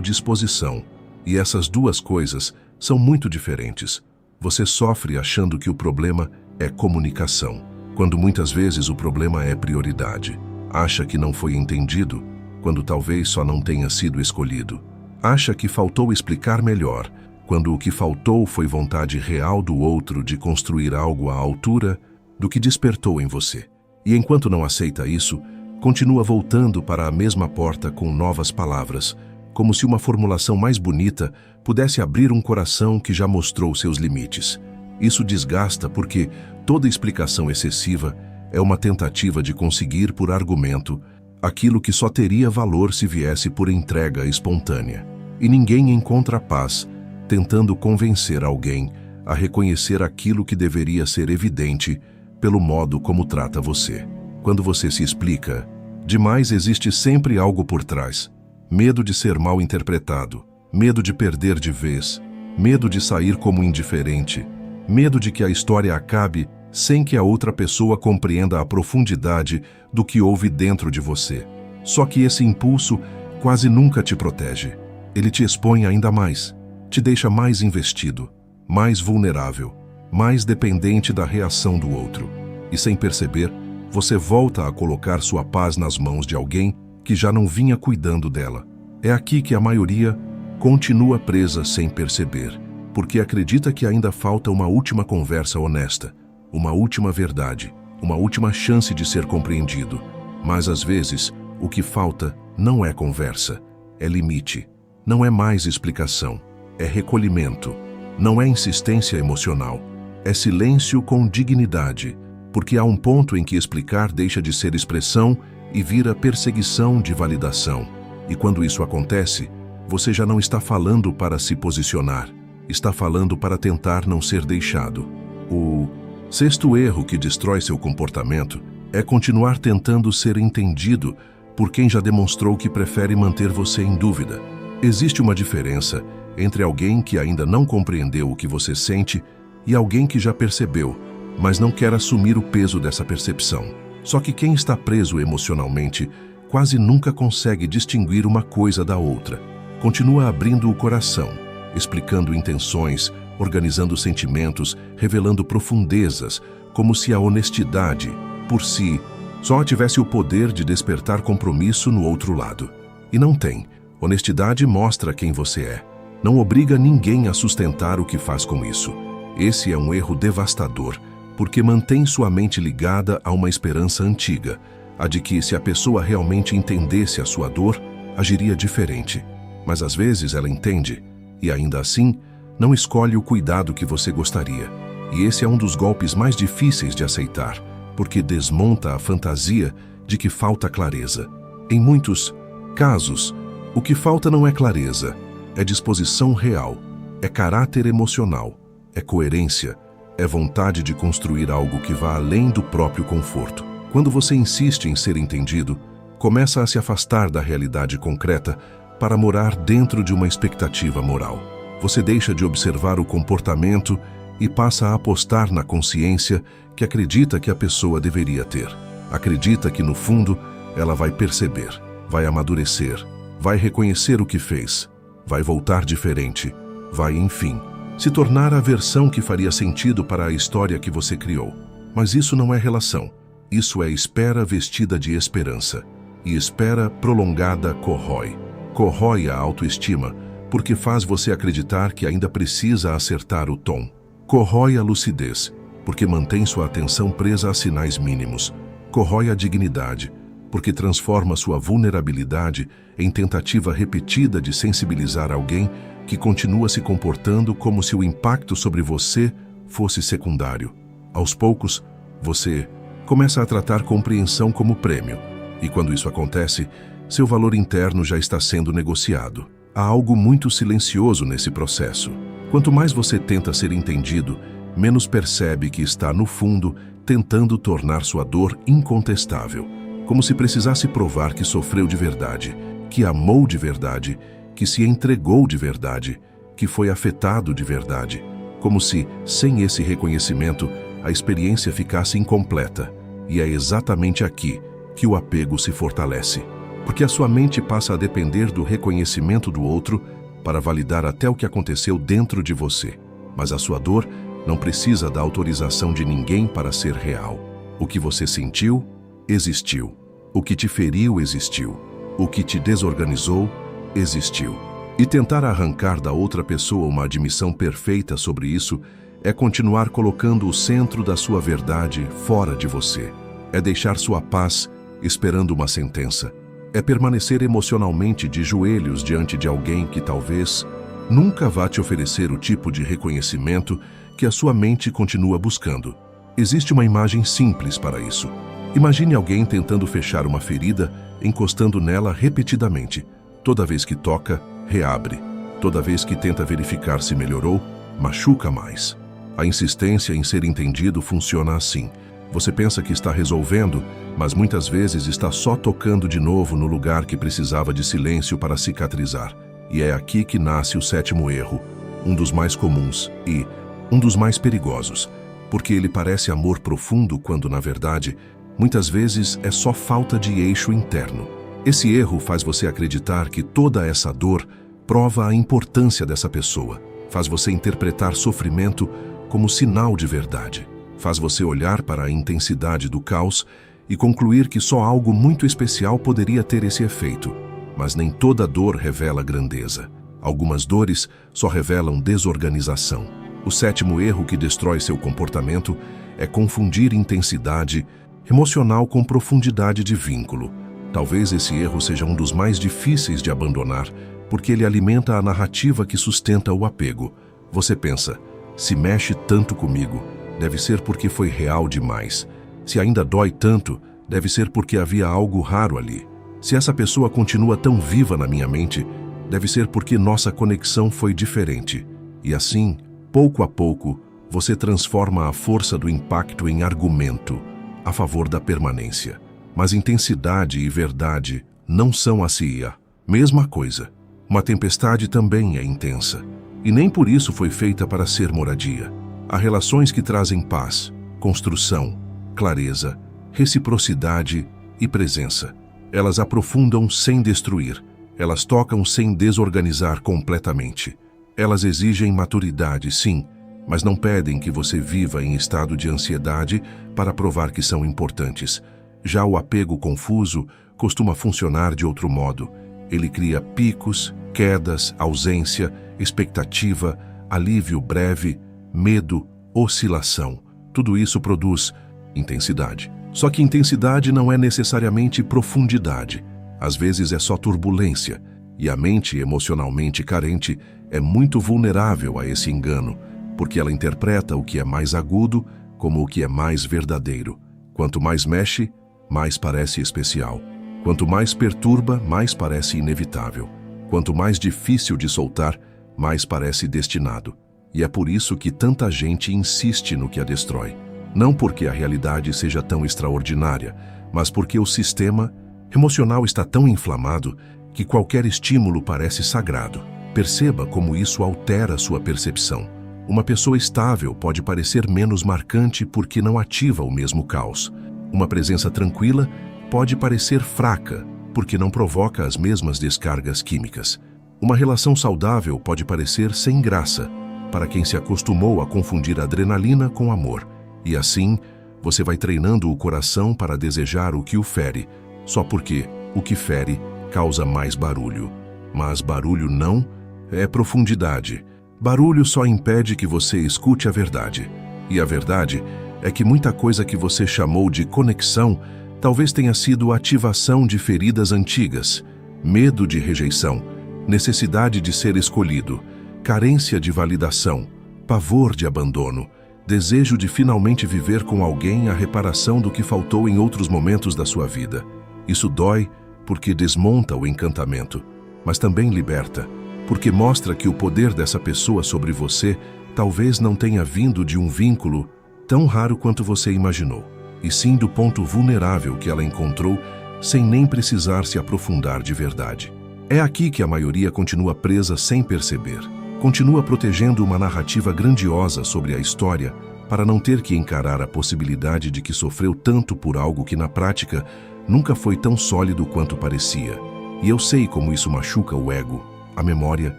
disposição, e essas duas coisas são muito diferentes. Você sofre achando que o problema é comunicação, quando muitas vezes o problema é prioridade. Acha que não foi entendido, quando talvez só não tenha sido escolhido. Acha que faltou explicar melhor, quando o que faltou foi vontade real do outro de construir algo à altura do que despertou em você. E enquanto não aceita isso, continua voltando para a mesma porta com novas palavras, como se uma formulação mais bonita pudesse abrir um coração que já mostrou seus limites. Isso desgasta porque toda explicação excessiva é uma tentativa de conseguir por argumento aquilo que só teria valor se viesse por entrega espontânea. E ninguém encontra paz tentando convencer alguém a reconhecer aquilo que deveria ser evidente pelo modo como trata você. Quando você se explica demais, existe sempre algo por trás. Medo de ser mal interpretado, medo de perder de vez, medo de sair como indiferente, medo de que a história acabe sem que a outra pessoa compreenda a profundidade do que houve dentro de você. Só que esse impulso quase nunca te protege. Ele te expõe ainda mais, te deixa mais investido, mais vulnerável, mais dependente da reação do outro. E sem perceber, você volta a colocar sua paz nas mãos de alguém que já não vinha cuidando dela. É aqui que a maioria continua presa sem perceber, porque acredita que ainda falta uma última conversa honesta, uma última verdade, uma última chance de ser compreendido. Mas às vezes, o que falta não é conversa, é limite, não é mais explicação, é recolhimento, não é insistência emocional, é silêncio com dignidade, porque há um ponto em que explicar deixa de ser expressão e vira perseguição de validação. E quando isso acontece, você já não está falando para se posicionar, está falando para tentar não ser deixado. O sexto erro que destrói seu comportamento é continuar tentando ser entendido por quem já demonstrou que prefere manter você em dúvida. Existe uma diferença entre alguém que ainda não compreendeu o que você sente e alguém que já percebeu, mas não quer assumir o peso dessa percepção. Só que quem está preso emocionalmente quase nunca consegue distinguir uma coisa da outra. Continua abrindo o coração, explicando intenções, organizando sentimentos, revelando profundezas, como se a honestidade, por si, só tivesse o poder de despertar compromisso no outro lado. E não tem. Honestidade mostra quem você é. Não obriga ninguém a sustentar o que faz com isso. Esse é um erro devastador, porque mantém sua mente ligada a uma esperança antiga, a de que se a pessoa realmente entendesse a sua dor, agiria diferente. Mas às vezes ela entende, e ainda assim, não escolhe o cuidado que você gostaria. E esse é um dos golpes mais difíceis de aceitar, porque desmonta a fantasia de que falta clareza. Em muitos casos, o que falta não é clareza, é disposição real, é caráter emocional, é coerência, é vontade de construir algo que vá além do próprio conforto. Quando você insiste em ser entendido, começa a se afastar da realidade concreta para morar dentro de uma expectativa moral. Você deixa de observar o comportamento e passa a apostar na consciência que acredita que a pessoa deveria ter. Acredita que, no fundo, ela vai perceber, vai amadurecer, vai reconhecer o que fez, vai voltar diferente, vai, enfim, se tornar a versão que faria sentido para a história que você criou. Mas isso não é relação. Isso é espera vestida de esperança. E espera prolongada corrói. Corrói a autoestima, porque faz você acreditar que ainda precisa acertar o tom. Corrói a lucidez, porque mantém sua atenção presa a sinais mínimos. Corrói a dignidade, porque transforma sua vulnerabilidade em tentativa repetida de sensibilizar alguém que continua se comportando como se o impacto sobre você fosse secundário. Aos poucos, você começa a tratar compreensão como prêmio, e quando isso acontece, Seu valor interno já está sendo negociado. Há algo muito silencioso nesse processo. Quanto mais você tenta ser entendido, menos percebe que está, no fundo, tentando tornar sua dor incontestável. Como se precisasse provar que sofreu de verdade, que amou de verdade, que se entregou de verdade, que foi afetado de verdade. Como se, sem esse reconhecimento, a experiência ficasse incompleta. E é exatamente aqui que o apego se fortalece. Porque a sua mente passa a depender do reconhecimento do outro para validar até o que aconteceu dentro de você. Mas a sua dor não precisa da autorização de ninguém para ser real. O que você sentiu, existiu. O que te feriu, existiu. O que te desorganizou, existiu. E tentar arrancar da outra pessoa uma admissão perfeita sobre isso é continuar colocando o centro da sua verdade fora de você. É deixar sua paz esperando uma sentença. É permanecer emocionalmente de joelhos diante de alguém que talvez nunca vá te oferecer o tipo de reconhecimento que a sua mente continua buscando. Existe uma imagem simples para isso. Imagine alguém tentando fechar uma ferida, encostando nela repetidamente. Toda vez que toca, reabre. Toda vez que tenta verificar se melhorou, machuca mais. A insistência em ser entendido funciona assim. Você pensa que está resolvendo, mas muitas vezes está só tocando de novo no lugar que precisava de silêncio para cicatrizar. E é aqui que nasce o sétimo erro, um dos mais comuns e um dos mais perigosos, porque ele parece amor profundo quando, na verdade, muitas vezes é só falta de eixo interno. Esse erro faz você acreditar que toda essa dor prova a importância dessa pessoa, faz você interpretar sofrimento como sinal de verdade. Faz você olhar para a intensidade do caos e concluir que só algo muito especial poderia ter esse efeito. Mas nem toda dor revela grandeza. Algumas dores só revelam desorganização. O sétimo erro que destrói seu comportamento é confundir intensidade emocional com profundidade de vínculo. Talvez esse erro seja um dos mais difíceis de abandonar, porque ele alimenta a narrativa que sustenta o apego. Você pensa, se mexe tanto comigo, deve ser porque foi real demais. Se ainda dói tanto, deve ser porque havia algo raro ali. Se essa pessoa continua tão viva na minha mente, deve ser porque nossa conexão foi diferente. E assim, pouco a pouco, você transforma a força do impacto em argumento a favor da permanência. Mas intensidade e verdade não são assim a mesma coisa. Uma tempestade também é intensa, e nem por isso foi feita para ser moradia. Há relações que trazem paz, construção, clareza, reciprocidade e presença. Elas aprofundam sem destruir. Elas tocam sem desorganizar completamente. Elas exigem maturidade, sim, mas não pedem que você viva em estado de ansiedade para provar que são importantes. Já o apego confuso costuma funcionar de outro modo. Ele cria picos, quedas, ausência, expectativa, alívio breve, medo, oscilação. Tudo isso produz intensidade. Só que intensidade não é necessariamente profundidade. Às vezes é só turbulência. E a mente emocionalmente carente é muito vulnerável a esse engano, porque ela interpreta o que é mais agudo como o que é mais verdadeiro. Quanto mais mexe, mais parece especial. Quanto mais perturba, mais parece inevitável. Quanto mais difícil de soltar, mais parece destinado. E é por isso que tanta gente insiste no que a destrói. Não porque a realidade seja tão extraordinária, mas porque o sistema emocional está tão inflamado que qualquer estímulo parece sagrado. Perceba como isso altera sua percepção. Uma pessoa estável pode parecer menos marcante porque não ativa o mesmo caos. Uma presença tranquila pode parecer fraca porque não provoca as mesmas descargas químicas. Uma relação saudável pode parecer sem graça para quem se acostumou a confundir adrenalina com amor. E assim, você vai treinando o coração para desejar o que o fere, só porque o que fere causa mais barulho. Mas barulho não é profundidade. Barulho só impede que você escute a verdade. E a verdade é que muita coisa que você chamou de conexão talvez tenha sido ativação de feridas antigas, medo de rejeição, necessidade de ser escolhido, carência de validação, pavor de abandono, desejo de finalmente viver com alguém a reparação do que faltou em outros momentos da sua vida. Isso dói porque desmonta o encantamento, mas também liberta, porque mostra que o poder dessa pessoa sobre você talvez não tenha vindo de um vínculo tão raro quanto você imaginou, e sim do ponto vulnerável que ela encontrou sem nem precisar se aprofundar de verdade. É aqui que a maioria continua presa sem perceber. Continua protegendo uma narrativa grandiosa sobre a história para não ter que encarar a possibilidade de que sofreu tanto por algo que na prática nunca foi tão sólido quanto parecia. E eu sei como isso machuca o ego, a memória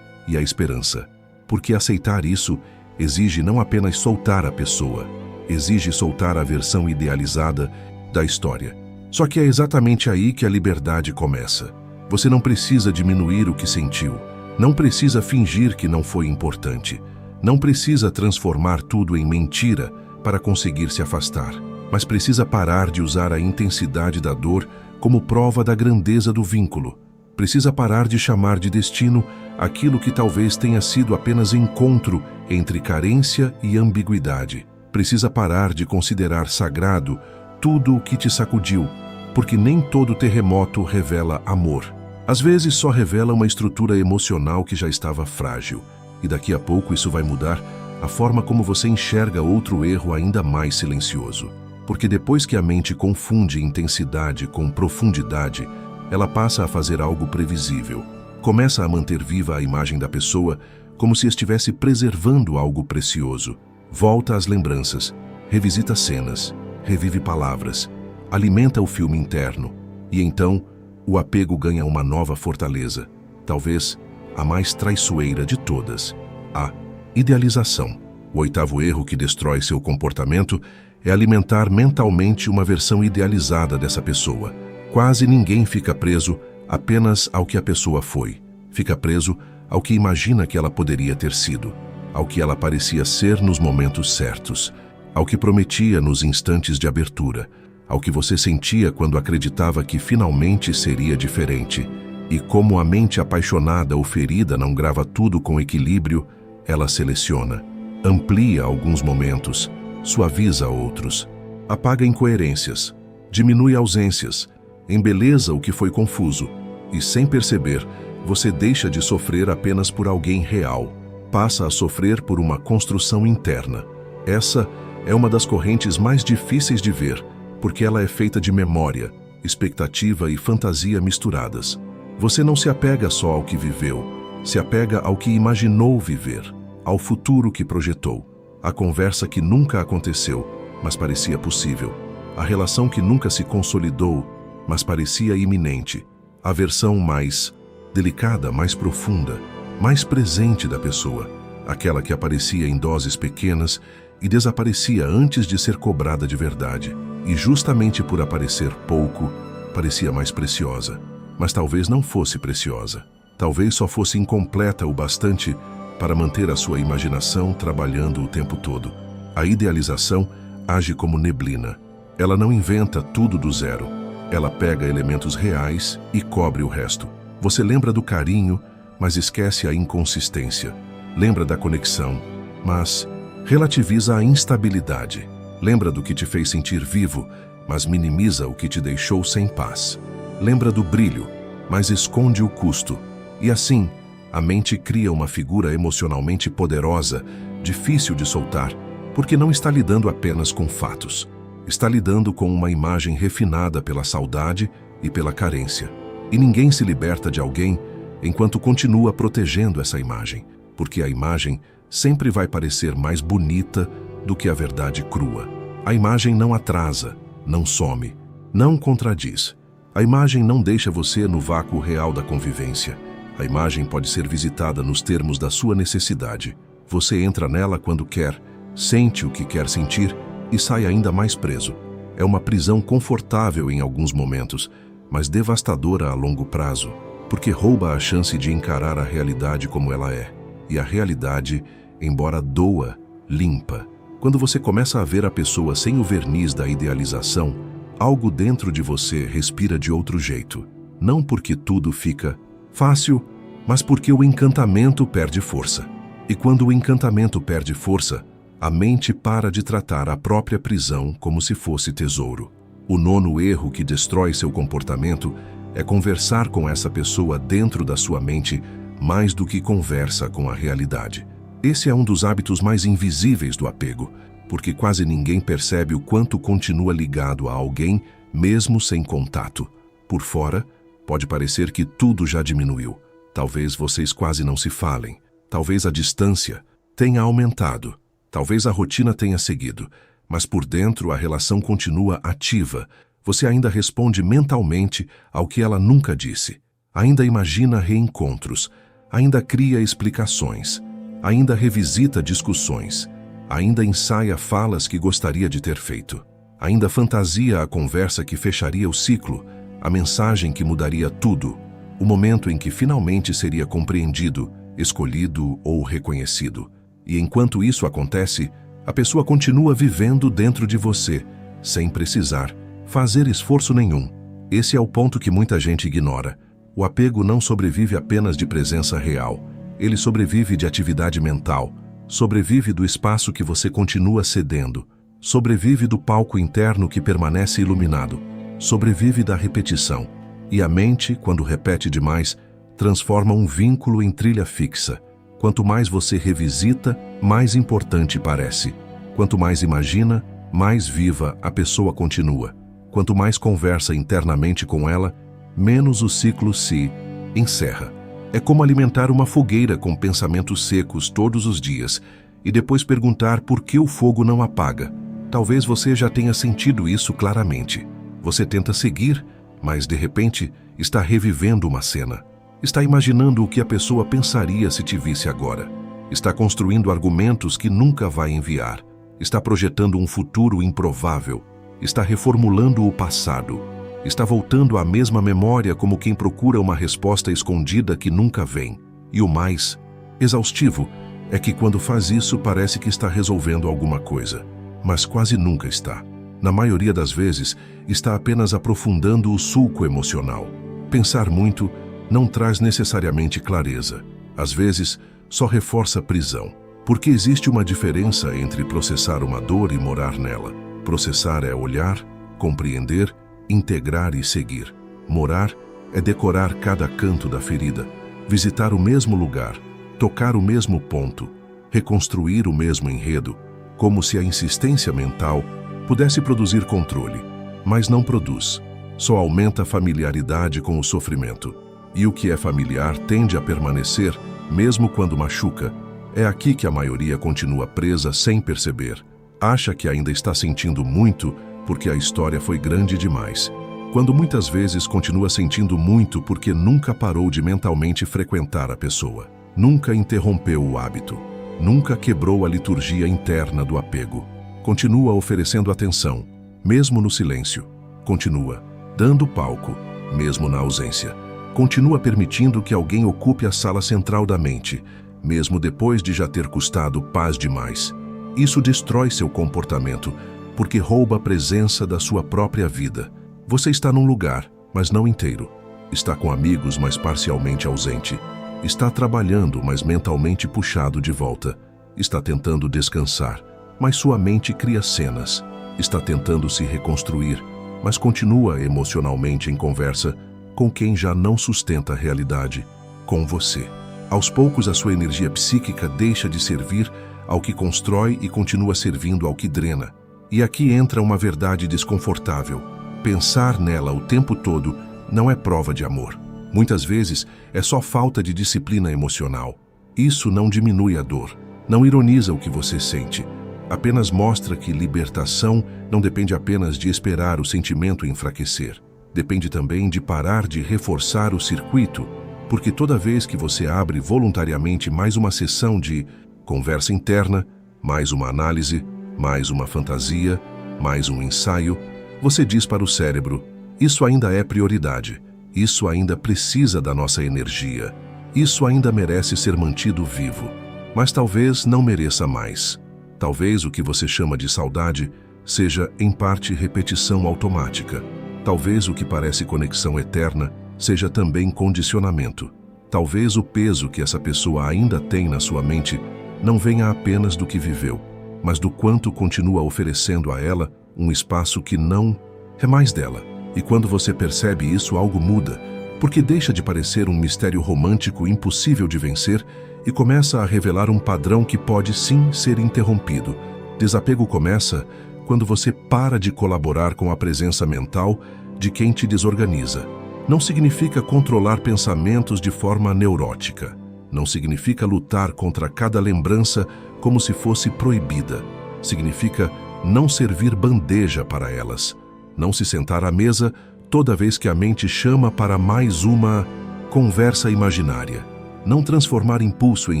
e a esperança. Porque aceitar isso exige não apenas soltar a pessoa, exige soltar a versão idealizada da história. Só que é exatamente aí que a liberdade começa. Você não precisa diminuir o que sentiu, não precisa fingir que não foi importante, não precisa transformar tudo em mentira para conseguir se afastar, mas precisa parar de usar a intensidade da dor como prova da grandeza do vínculo. Precisa parar de chamar de destino aquilo que talvez tenha sido apenas encontro entre carência e ambiguidade. Precisa parar de considerar sagrado tudo o que te sacudiu, porque nem todo terremoto revela amor. Às vezes só revela uma estrutura emocional que já estava frágil, e daqui a pouco isso vai mudar a forma como você enxerga outro erro ainda mais silencioso. Porque depois que a mente confunde intensidade com profundidade, ela passa a fazer algo previsível. Começa a manter viva a imagem da pessoa como se estivesse preservando algo precioso. Volta às lembranças, revisita cenas, revive palavras, alimenta o filme interno, e então o apego ganha uma nova fortaleza, talvez a mais traiçoeira de todas, a idealização. O oitavo erro que destrói seu comportamento é alimentar mentalmente uma versão idealizada dessa pessoa. Quase ninguém fica preso apenas ao que a pessoa foi. Fica preso ao que imagina que ela poderia ter sido, ao que ela parecia ser nos momentos certos, ao que prometia nos instantes de abertura, ao que você sentia quando acreditava que finalmente seria diferente. E como a mente apaixonada ou ferida não grava tudo com equilíbrio, ela seleciona, amplia alguns momentos, suaviza outros, apaga incoerências, diminui ausências, embeleza o que foi confuso, e sem perceber, você deixa de sofrer apenas por alguém real, passa a sofrer por uma construção interna. Essa é uma das correntes mais difíceis de ver, porque ela é feita de memória, expectativa e fantasia misturadas. Você não se apega só ao que viveu, se apega ao que imaginou viver, ao futuro que projetou, à conversa que nunca aconteceu, mas parecia possível, à relação que nunca se consolidou, mas parecia iminente, à versão mais delicada, mais profunda, mais presente da pessoa, aquela que aparecia em doses pequenas e desaparecia antes de ser cobrada de verdade. E justamente por aparecer pouco, parecia mais preciosa. Mas talvez não fosse preciosa. Talvez só fosse incompleta o bastante para manter a sua imaginação trabalhando o tempo todo. A idealização age como neblina. Ela não inventa tudo do zero. Ela pega elementos reais e cobre o resto. Você lembra do carinho, mas esquece a inconsistência. Lembra da conexão, mas relativiza a instabilidade. Lembra do que te fez sentir vivo, mas minimiza o que te deixou sem paz. Lembra do brilho, mas esconde o custo. E assim, a mente cria uma figura emocionalmente poderosa, difícil de soltar, porque não está lidando apenas com fatos. Está lidando com uma imagem refinada pela saudade e pela carência. E ninguém se liberta de alguém enquanto continua protegendo essa imagem, porque a imagem sempre vai parecer mais bonita do que a verdade crua. A imagem não atrasa, não some, não contradiz. A imagem não deixa você no vácuo real da convivência. A imagem pode ser visitada nos termos da sua necessidade. Você entra nela quando quer, sente o que quer sentir e sai ainda mais preso. É uma prisão confortável em alguns momentos, mas devastadora a longo prazo, porque rouba a chance de encarar a realidade como ela é. E a realidade, embora doa, limpa. Quando você começa a ver a pessoa sem o verniz da idealização, algo dentro de você respira de outro jeito. Não porque tudo fica fácil, mas porque o encantamento perde força. E quando o encantamento perde força, a mente para de tratar a própria prisão como se fosse tesouro. O nono erro que destrói seu comportamento É conversar com essa pessoa dentro da sua mente mais do que conversa com a realidade. Esse é um dos hábitos mais invisíveis do apego, porque quase ninguém percebe o quanto continua ligado a alguém, mesmo sem contato. Por fora, pode parecer que tudo já diminuiu. Talvez vocês quase não se falem. Talvez a distância tenha aumentado. Talvez a rotina tenha seguido. Mas por dentro a relação continua ativa. Você ainda responde mentalmente ao que ela nunca disse. Ainda imagina reencontros. Ainda cria explicações. Ainda revisita discussões. Ainda ensaia falas que gostaria de ter feito. Ainda fantasia a conversa que fecharia o ciclo, a mensagem que mudaria tudo, o momento em que finalmente seria compreendido, escolhido ou reconhecido. E enquanto isso acontece, a pessoa continua vivendo dentro de você, sem precisar fazer esforço nenhum. Esse é o ponto que muita gente ignora. O apego não sobrevive apenas de presença real. Ele sobrevive de atividade mental. Sobrevive do espaço que você continua cedendo. Sobrevive do palco interno que permanece iluminado. Sobrevive da repetição. E a mente, quando repete demais, transforma um vínculo em trilha fixa. Quanto mais você revisita, mais importante parece. Quanto mais imagina, mais viva a pessoa continua. Quanto mais conversa internamente com ela, menos o ciclo se encerra. É como alimentar uma fogueira com pensamentos secos todos os dias e depois perguntar por que o fogo não apaga. Talvez você já tenha sentido isso claramente. Você tenta seguir, mas de repente está revivendo uma cena. Está imaginando o que a pessoa pensaria se te visse agora. Está construindo argumentos que nunca vai enviar. Está projetando um futuro improvável. Está reformulando o passado. Está voltando à mesma memória como quem procura uma resposta escondida que nunca vem. E o mais exaustivo é que quando faz isso parece que está resolvendo alguma coisa, mas quase nunca está. Na maioria das vezes, está apenas aprofundando o sulco emocional. Pensar muito não traz necessariamente clareza. Às vezes, só reforça a prisão. Porque existe uma diferença entre processar uma dor e morar nela. Processar é olhar, compreender, integrar e seguir. Morar é decorar cada canto da ferida, visitar o mesmo lugar, tocar o mesmo ponto, reconstruir o mesmo enredo, como se a insistência mental pudesse produzir controle, mas não produz. Só aumenta a familiaridade com o sofrimento. E o que é familiar tende a permanecer, mesmo quando machuca. É aqui que a maioria continua presa sem perceber. Acha que ainda está sentindo muito porque a história foi grande demais, quando muitas vezes continua sentindo muito porque nunca parou de mentalmente frequentar a pessoa. Nunca interrompeu o hábito. Nunca quebrou a liturgia interna do apego. Continua oferecendo atenção, mesmo no silêncio. Continua dando palco, mesmo na ausência. Continua permitindo que alguém ocupe a sala central da mente, mesmo depois de já ter custado paz demais. Isso destrói seu comportamento, porque rouba a presença da sua própria vida. Você está num lugar, mas não inteiro. Está com amigos, mas parcialmente ausente. Está trabalhando, mas mentalmente puxado de volta. Está tentando descansar, mas sua mente cria cenas. Está tentando se reconstruir, mas continua emocionalmente em conversa com quem já não sustenta a realidade, com você. Aos poucos, a sua energia psíquica deixa de servir ao que constrói e continua servindo ao que drena. E aqui entra uma verdade desconfortável. Pensar nela o tempo todo não é prova de amor. Muitas vezes é só falta de disciplina emocional. Isso não diminui a dor, não ironiza o que você sente. Apenas mostra que libertação não depende apenas de esperar o sentimento enfraquecer. Depende também de parar de reforçar o circuito, porque toda vez que você abre voluntariamente mais uma sessão de conversa interna, mais uma análise, mais uma fantasia, mais um ensaio, você diz para o cérebro: isso ainda é prioridade, isso ainda precisa da nossa energia, isso ainda merece ser mantido vivo, mas talvez não mereça mais. Talvez o que você chama de saudade seja, em parte, repetição automática. Talvez o que parece conexão eterna seja também condicionamento. Talvez o peso que essa pessoa ainda tem na sua mente não venha apenas do que viveu, mas do quanto continua oferecendo a ela um espaço que não é mais dela. E quando você percebe isso, algo muda, porque deixa de parecer um mistério romântico impossível de vencer e começa a revelar um padrão que pode sim ser interrompido. Desapego começa quando você para de colaborar com a presença mental de quem te desorganiza. Não significa controlar pensamentos de forma neurótica. Não significa lutar contra cada lembrança como se fosse proibida. Significa não servir bandeja para elas. Não se sentar à mesa toda vez que a mente chama para mais uma conversa imaginária. Não transformar impulso em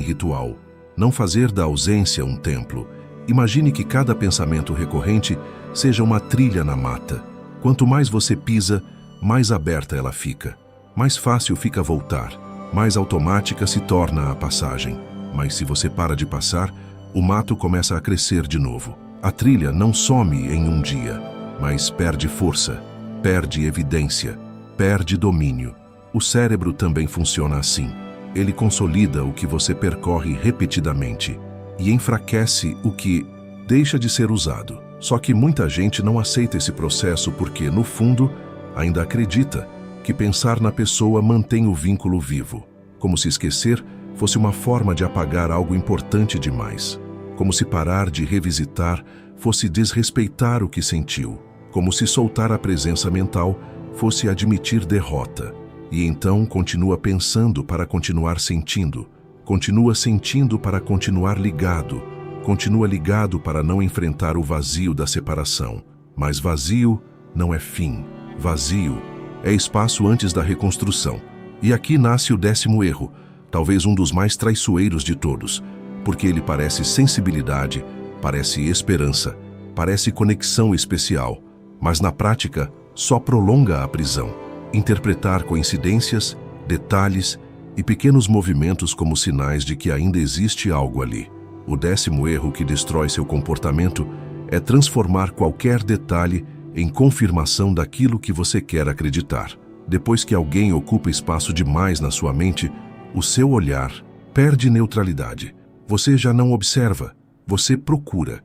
ritual. Não fazer da ausência um templo. Imagine que cada pensamento recorrente seja uma trilha na mata. Quanto mais você pisa, mais aberta ela fica. Mais fácil fica voltar. Mais automática se torna a passagem. Mas se você para de passar, o mato começa a crescer de novo. A trilha não some em um dia, mas perde força, perde evidência, perde domínio. O cérebro também funciona assim. Ele consolida o que você percorre repetidamente e enfraquece o que deixa de ser usado. Só que muita gente não aceita esse processo porque, no fundo, ainda acredita que pensar na pessoa mantém o vínculo vivo, como se esquecer fosse uma forma de apagar algo importante demais, como se parar de revisitar fosse desrespeitar o que sentiu, como se soltar a presença mental fosse admitir derrota. E então continua pensando para continuar sentindo, continua sentindo para continuar ligado, continua ligado para não enfrentar o vazio da separação. Mas vazio não é fim, vazio é espaço antes da reconstrução. E aqui nasce o 10º erro, talvez um dos mais traiçoeiros de todos, porque ele parece sensibilidade, parece esperança, parece conexão especial, mas na prática só prolonga a prisão. Interpretar coincidências, detalhes e pequenos movimentos como sinais de que ainda existe algo ali. O 10º erro que destrói seu comportamento é transformar qualquer detalhe em confirmação daquilo que você quer acreditar. Depois que alguém ocupa espaço demais na sua mente, o seu olhar perde neutralidade. Você já não observa, você procura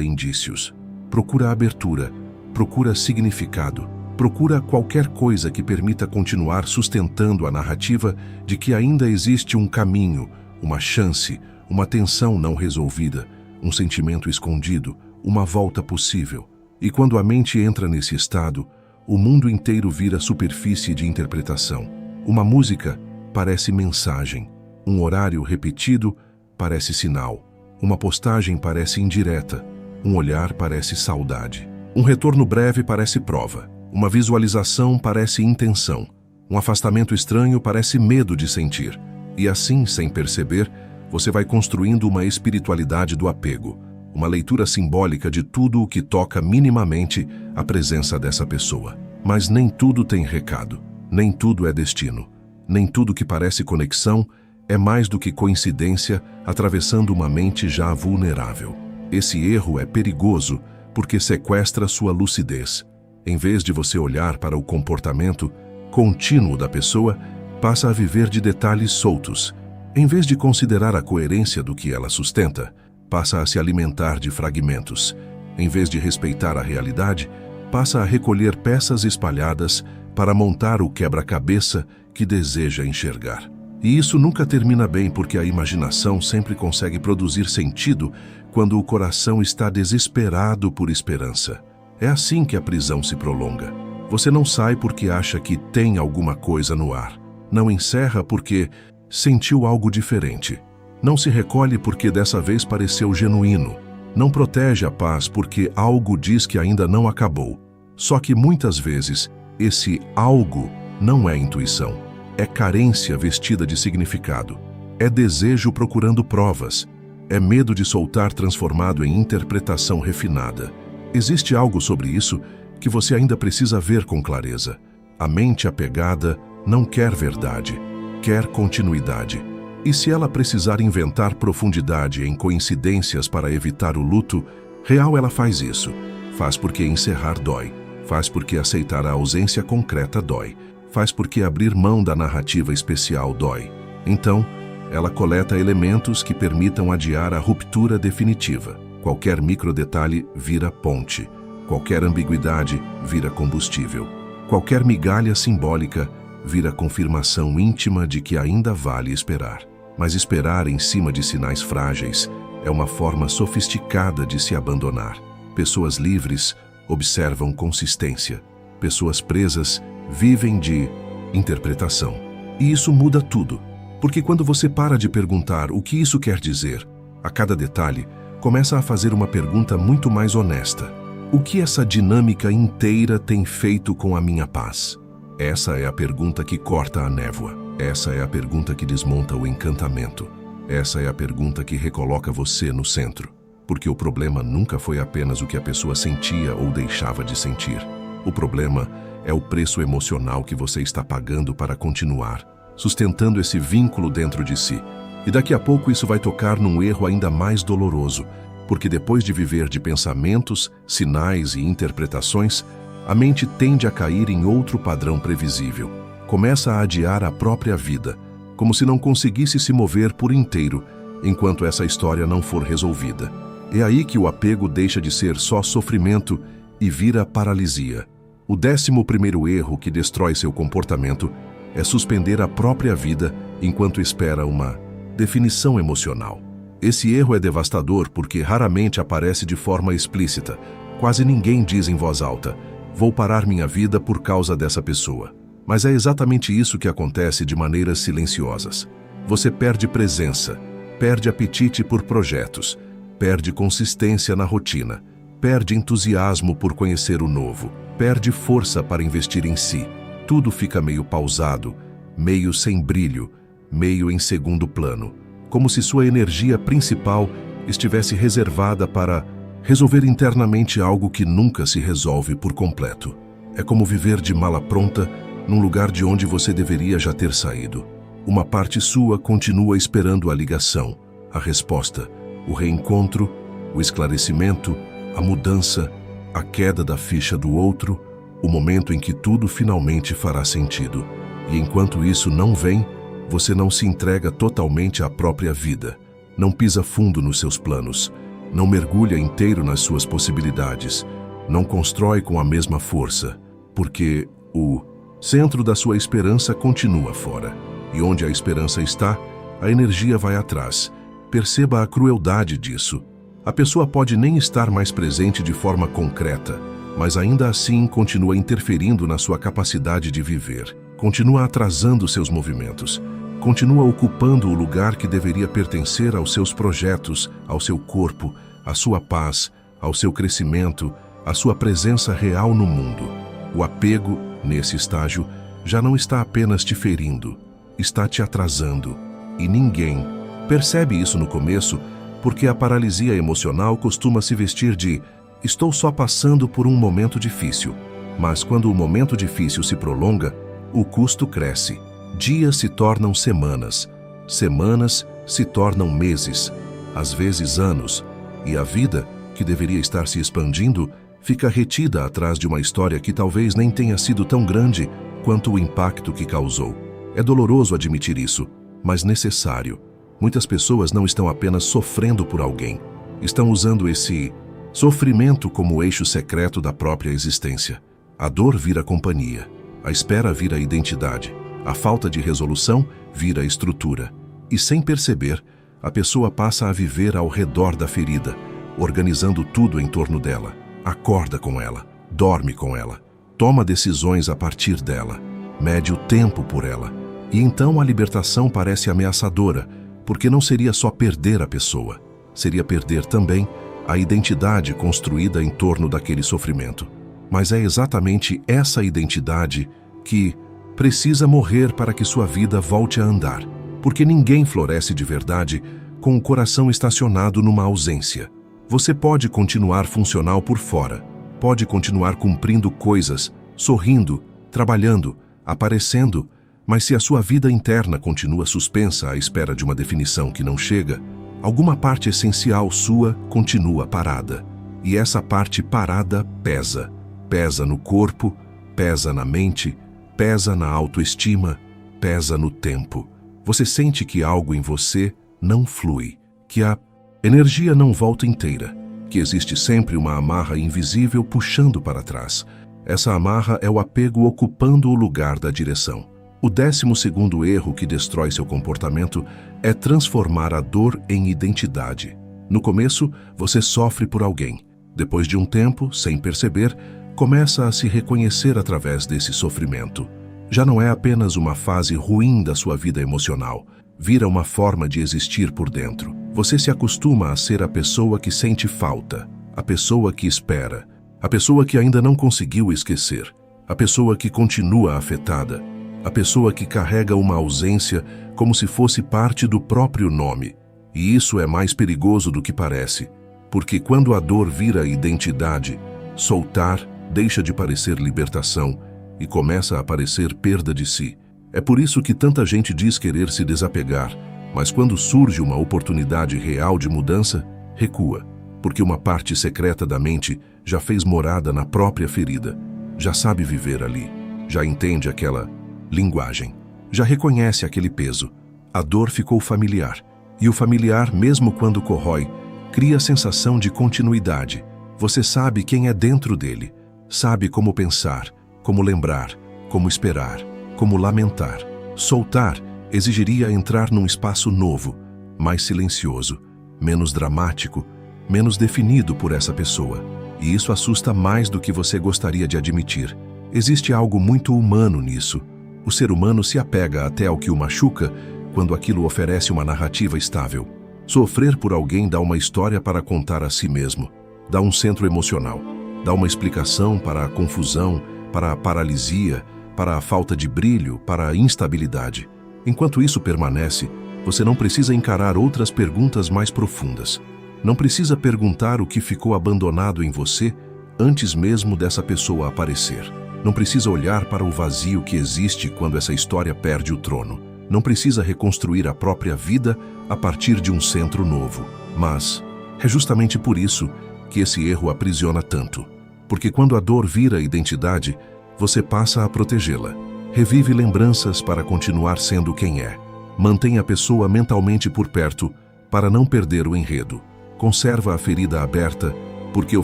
indícios, procura abertura, procura significado, procura qualquer coisa que permita continuar sustentando a narrativa de que ainda existe um caminho, uma chance, uma tensão não resolvida, um sentimento escondido, uma volta possível. E quando a mente entra nesse estado, o mundo inteiro vira superfície de interpretação. Uma música parece mensagem, um horário repetido parece sinal, uma postagem parece indireta, um olhar parece saudade, um retorno breve parece prova, uma visualização parece intenção, um afastamento estranho parece medo de sentir. E assim, sem perceber, você vai construindo uma espiritualidade do apego, uma leitura simbólica de tudo o que toca minimamente a presença dessa pessoa. Mas nem tudo tem recado, nem tudo é destino, nem tudo que parece conexão é mais do que coincidência atravessando uma mente já vulnerável. Esse erro é perigoso porque sequestra sua lucidez. Em vez de você olhar para o comportamento contínuo da pessoa, passa a viver de detalhes soltos. Em vez de considerar a coerência do que ela sustenta, passa a se alimentar de fragmentos. Em vez de respeitar a realidade, passa a recolher peças espalhadas para montar o quebra-cabeça que deseja enxergar. E isso nunca termina bem porque a imaginação sempre consegue produzir sentido quando o coração está desesperado por esperança. É assim que a prisão se prolonga. Você não sai porque acha que tem alguma coisa no ar. Não encerra porque sentiu algo diferente. Não se recolhe porque dessa vez pareceu genuíno. Não protege a paz porque algo diz que ainda não acabou. Só que muitas vezes, esse algo não é intuição. É carência vestida de significado. É desejo procurando provas. É medo de soltar transformado em interpretação refinada. Existe algo sobre isso que você ainda precisa ver com clareza. A mente apegada não quer verdade, quer continuidade. E se ela precisar inventar profundidade em coincidências para evitar o luto, real ela faz isso. Faz porque encerrar dói. Faz porque aceitar a ausência concreta dói. Faz porque abrir mão da narrativa especial dói. Então, ela coleta elementos que permitam adiar a ruptura definitiva. Qualquer microdetalhe vira ponte. Qualquer ambiguidade vira combustível. Qualquer migalha simbólica vira confirmação íntima de que ainda vale esperar. Mas esperar em cima de sinais frágeis é uma forma sofisticada de se abandonar. Pessoas livres observam consistência. Pessoas presas vivem de interpretação. E isso muda tudo, porque quando você para de perguntar o que isso quer dizer, a cada detalhe, começa a fazer uma pergunta muito mais honesta. O que essa dinâmica inteira tem feito com a minha paz? Essa é a pergunta que corta a névoa. Essa é a pergunta que desmonta o encantamento. Essa é a pergunta que recoloca você no centro. Porque o problema nunca foi apenas o que a pessoa sentia ou deixava de sentir. O problema é o preço emocional que você está pagando para continuar, sustentando esse vínculo dentro de si. E daqui a pouco isso vai tocar num erro ainda mais doloroso, porque depois de viver de pensamentos, sinais e interpretações, a mente tende a cair em outro padrão previsível. Começa a adiar a própria vida, como se não conseguisse se mover por inteiro, enquanto essa história não for resolvida. É aí que o apego deixa de ser só sofrimento e vira paralisia. O 11º erro que destrói seu comportamento é suspender a própria vida enquanto espera uma definição emocional. Esse erro é devastador porque raramente aparece de forma explícita. Quase ninguém diz em voz alta: vou parar minha vida por causa dessa pessoa. Mas é exatamente isso que acontece de maneiras silenciosas. Você perde presença, perde apetite por projetos, perde consistência na rotina, perde entusiasmo por conhecer o novo, perde força para investir em si. Tudo fica meio pausado, meio sem brilho, meio em segundo plano, como se sua energia principal estivesse reservada para resolver internamente algo que nunca se resolve por completo. É como viver de mala pronta num lugar de onde você deveria já ter saído. Uma parte sua continua esperando a ligação, a resposta, o reencontro, o esclarecimento, a mudança, a queda da ficha do outro, o momento em que tudo finalmente fará sentido. E enquanto isso não vem, você não se entrega totalmente à própria vida, não pisa fundo nos seus planos, não mergulha inteiro nas suas possibilidades, não constrói com a mesma força, porque o centro da sua esperança continua fora. E onde a esperança está, a energia vai atrás. Perceba a crueldade disso. A pessoa pode nem estar mais presente de forma concreta, mas ainda assim continua interferindo na sua capacidade de viver, continua atrasando seus movimentos, continua ocupando o lugar que deveria pertencer aos seus projetos, ao seu corpo, à sua paz, ao seu crescimento, à sua presença real no mundo. O apego, nesse estágio, já não está apenas te ferindo, está te atrasando. E ninguém percebe isso no começo, porque a paralisia emocional costuma se vestir de "estou só passando por um momento difícil". Mas quando o momento difícil se prolonga, o custo cresce. Dias se tornam semanas, semanas se tornam meses, às vezes anos, e a vida, que deveria estar se expandindo, fica retida atrás de uma história que talvez nem tenha sido tão grande quanto o impacto que causou. É doloroso admitir isso, mas necessário. Muitas pessoas não estão apenas sofrendo por alguém, estão usando esse sofrimento como eixo secreto da própria existência. A dor vira companhia, a espera vira identidade, a falta de resolução vira estrutura. E sem perceber, a pessoa passa a viver ao redor da ferida, organizando tudo em torno dela. Acorda com ela, dorme com ela, toma decisões a partir dela, mede o tempo por ela. E então a libertação parece ameaçadora, porque não seria só perder a pessoa, seria perder também a identidade construída em torno daquele sofrimento. Mas é exatamente essa identidade que precisa morrer para que sua vida volte a andar, porque ninguém floresce de verdade com o coração estacionado numa ausência. Você pode continuar funcional por fora, pode continuar cumprindo coisas, sorrindo, trabalhando, aparecendo, mas se a sua vida interna continua suspensa à espera de uma definição que não chega, alguma parte essencial sua continua parada. E essa parte parada pesa. Pesa no corpo, pesa na mente, pesa na autoestima, pesa no tempo. Você sente que algo em você não flui, que a energia não volta inteira, que existe sempre uma amarra invisível puxando para trás. Essa amarra é o apego ocupando o lugar da direção. O 12º erro que destrói seu comportamento é transformar a dor em identidade. No começo, você sofre por alguém. Depois de um tempo, sem perceber, começa a se reconhecer através desse sofrimento. Já não é apenas uma fase ruim da sua vida emocional, vira uma forma de existir por dentro. Você se acostuma a ser a pessoa que sente falta, a pessoa que espera, a pessoa que ainda não conseguiu esquecer, a pessoa que continua afetada, a pessoa que carrega uma ausência como se fosse parte do próprio nome. E isso é mais perigoso do que parece, porque quando a dor vira identidade, soltar deixa de parecer libertação e começa a parecer perda de si. É por isso que tanta gente diz querer se desapegar, mas quando surge uma oportunidade real de mudança, recua, porque uma parte secreta da mente já fez morada na própria ferida, já sabe viver ali, já entende aquela linguagem, já reconhece aquele peso. A dor ficou familiar, e o familiar, mesmo quando corrói, cria a sensação de continuidade. Você sabe quem é dentro dele, sabe como pensar, como lembrar, como esperar, como lamentar. Soltar exigiria entrar num espaço novo, mais silencioso, menos dramático, menos definido por essa pessoa. E isso assusta mais do que você gostaria de admitir. Existe algo muito humano nisso. O ser humano se apega até ao que o machuca quando aquilo oferece uma narrativa estável. Sofrer por alguém dá uma história para contar a si mesmo, dá um centro emocional, dá uma explicação para a confusão, para a paralisia, para a falta de brilho, para a instabilidade. Enquanto isso permanece, você não precisa encarar outras perguntas mais profundas. Não precisa perguntar o que ficou abandonado em você antes mesmo dessa pessoa aparecer. Não precisa olhar para o vazio que existe quando essa história perde o trono. Não precisa reconstruir a própria vida a partir de um centro novo. Mas é justamente por isso que esse erro aprisiona tanto. Porque quando a dor vira identidade, você passa a protegê-la. Revive lembranças para continuar sendo quem é. Mantém a pessoa mentalmente por perto para não perder o enredo. Conserva a ferida aberta porque o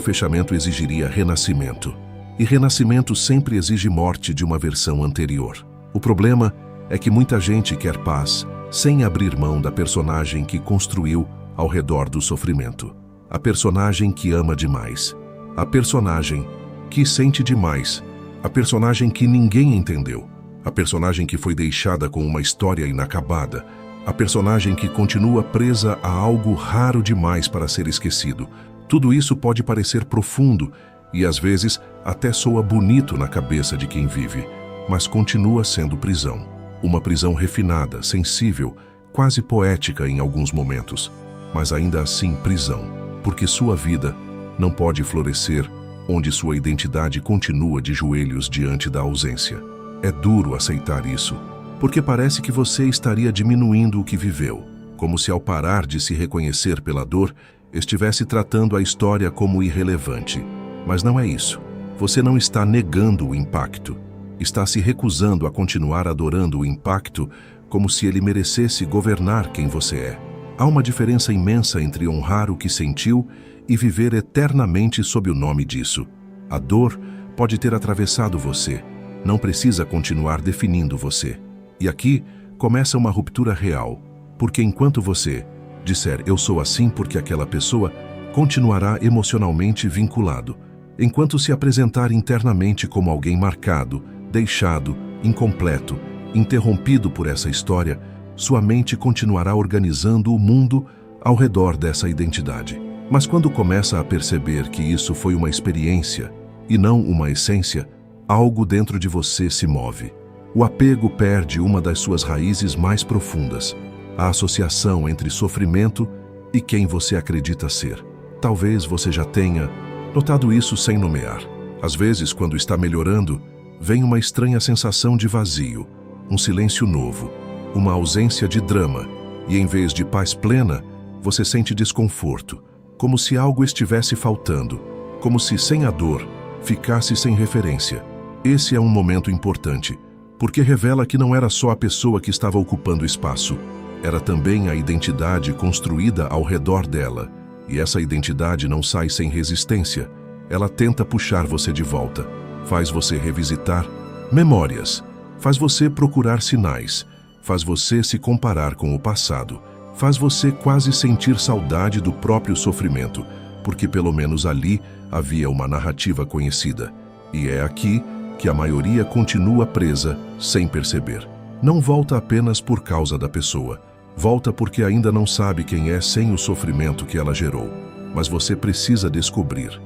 fechamento exigiria renascimento. E renascimento sempre exige morte de uma versão anterior. O problema é que muita gente quer paz sem abrir mão da personagem que construiu ao redor do sofrimento. A personagem que ama demais. A personagem que sente demais. A personagem que ninguém entendeu. A personagem que foi deixada com uma história inacabada. A personagem que continua presa a algo raro demais para ser esquecido. Tudo isso pode parecer profundo e às vezes até soa bonito na cabeça de quem vive, mas continua sendo prisão. Uma prisão refinada, sensível, quase poética em alguns momentos, mas ainda assim prisão, porque sua vida não pode florescer onde sua identidade continua de joelhos diante da ausência. É duro aceitar isso, porque parece que você estaria diminuindo o que viveu, como se ao parar de se reconhecer pela dor, estivesse tratando a história como irrelevante. Mas não é isso. Você não está negando o impacto. Está se recusando a continuar adorando o impacto como se ele merecesse governar quem você é. Há uma diferença imensa entre honrar o que sentiu e viver eternamente sob o nome disso. A dor pode ter atravessado você. Não precisa continuar definindo você. E aqui começa uma ruptura real. Porque enquanto você disser eu sou assim porque aquela pessoa, continuará emocionalmente vinculado. Enquanto se apresentar internamente como alguém marcado, deixado, incompleto, interrompido por essa história, sua mente continuará organizando o mundo ao redor dessa identidade. Mas quando começa a perceber que isso foi uma experiência e não uma essência, algo dentro de você se move. O apego perde uma das suas raízes mais profundas, a associação entre sofrimento e quem você acredita ser. Talvez você já tenha notado isso sem nomear. Às vezes, quando está melhorando, vem uma estranha sensação de vazio, um silêncio novo, uma ausência de drama, e em vez de paz plena, você sente desconforto, como se algo estivesse faltando, como se sem a dor, ficasse sem referência. Esse é um momento importante, porque revela que não era só a pessoa que estava ocupando espaço, era também a identidade construída ao redor dela. E essa identidade não sai sem resistência. Ela tenta puxar você de volta. faz você revisitar memórias, faz você procurar sinais, faz você se comparar com o passado, faz você quase sentir saudade do próprio sofrimento, porque pelo menos ali havia uma narrativa conhecida. E é aqui que a maioria continua presa sem perceber. Não volta apenas por causa da pessoa. Volta porque ainda não sabe quem é sem o sofrimento que ela gerou. Mas você precisa descobrir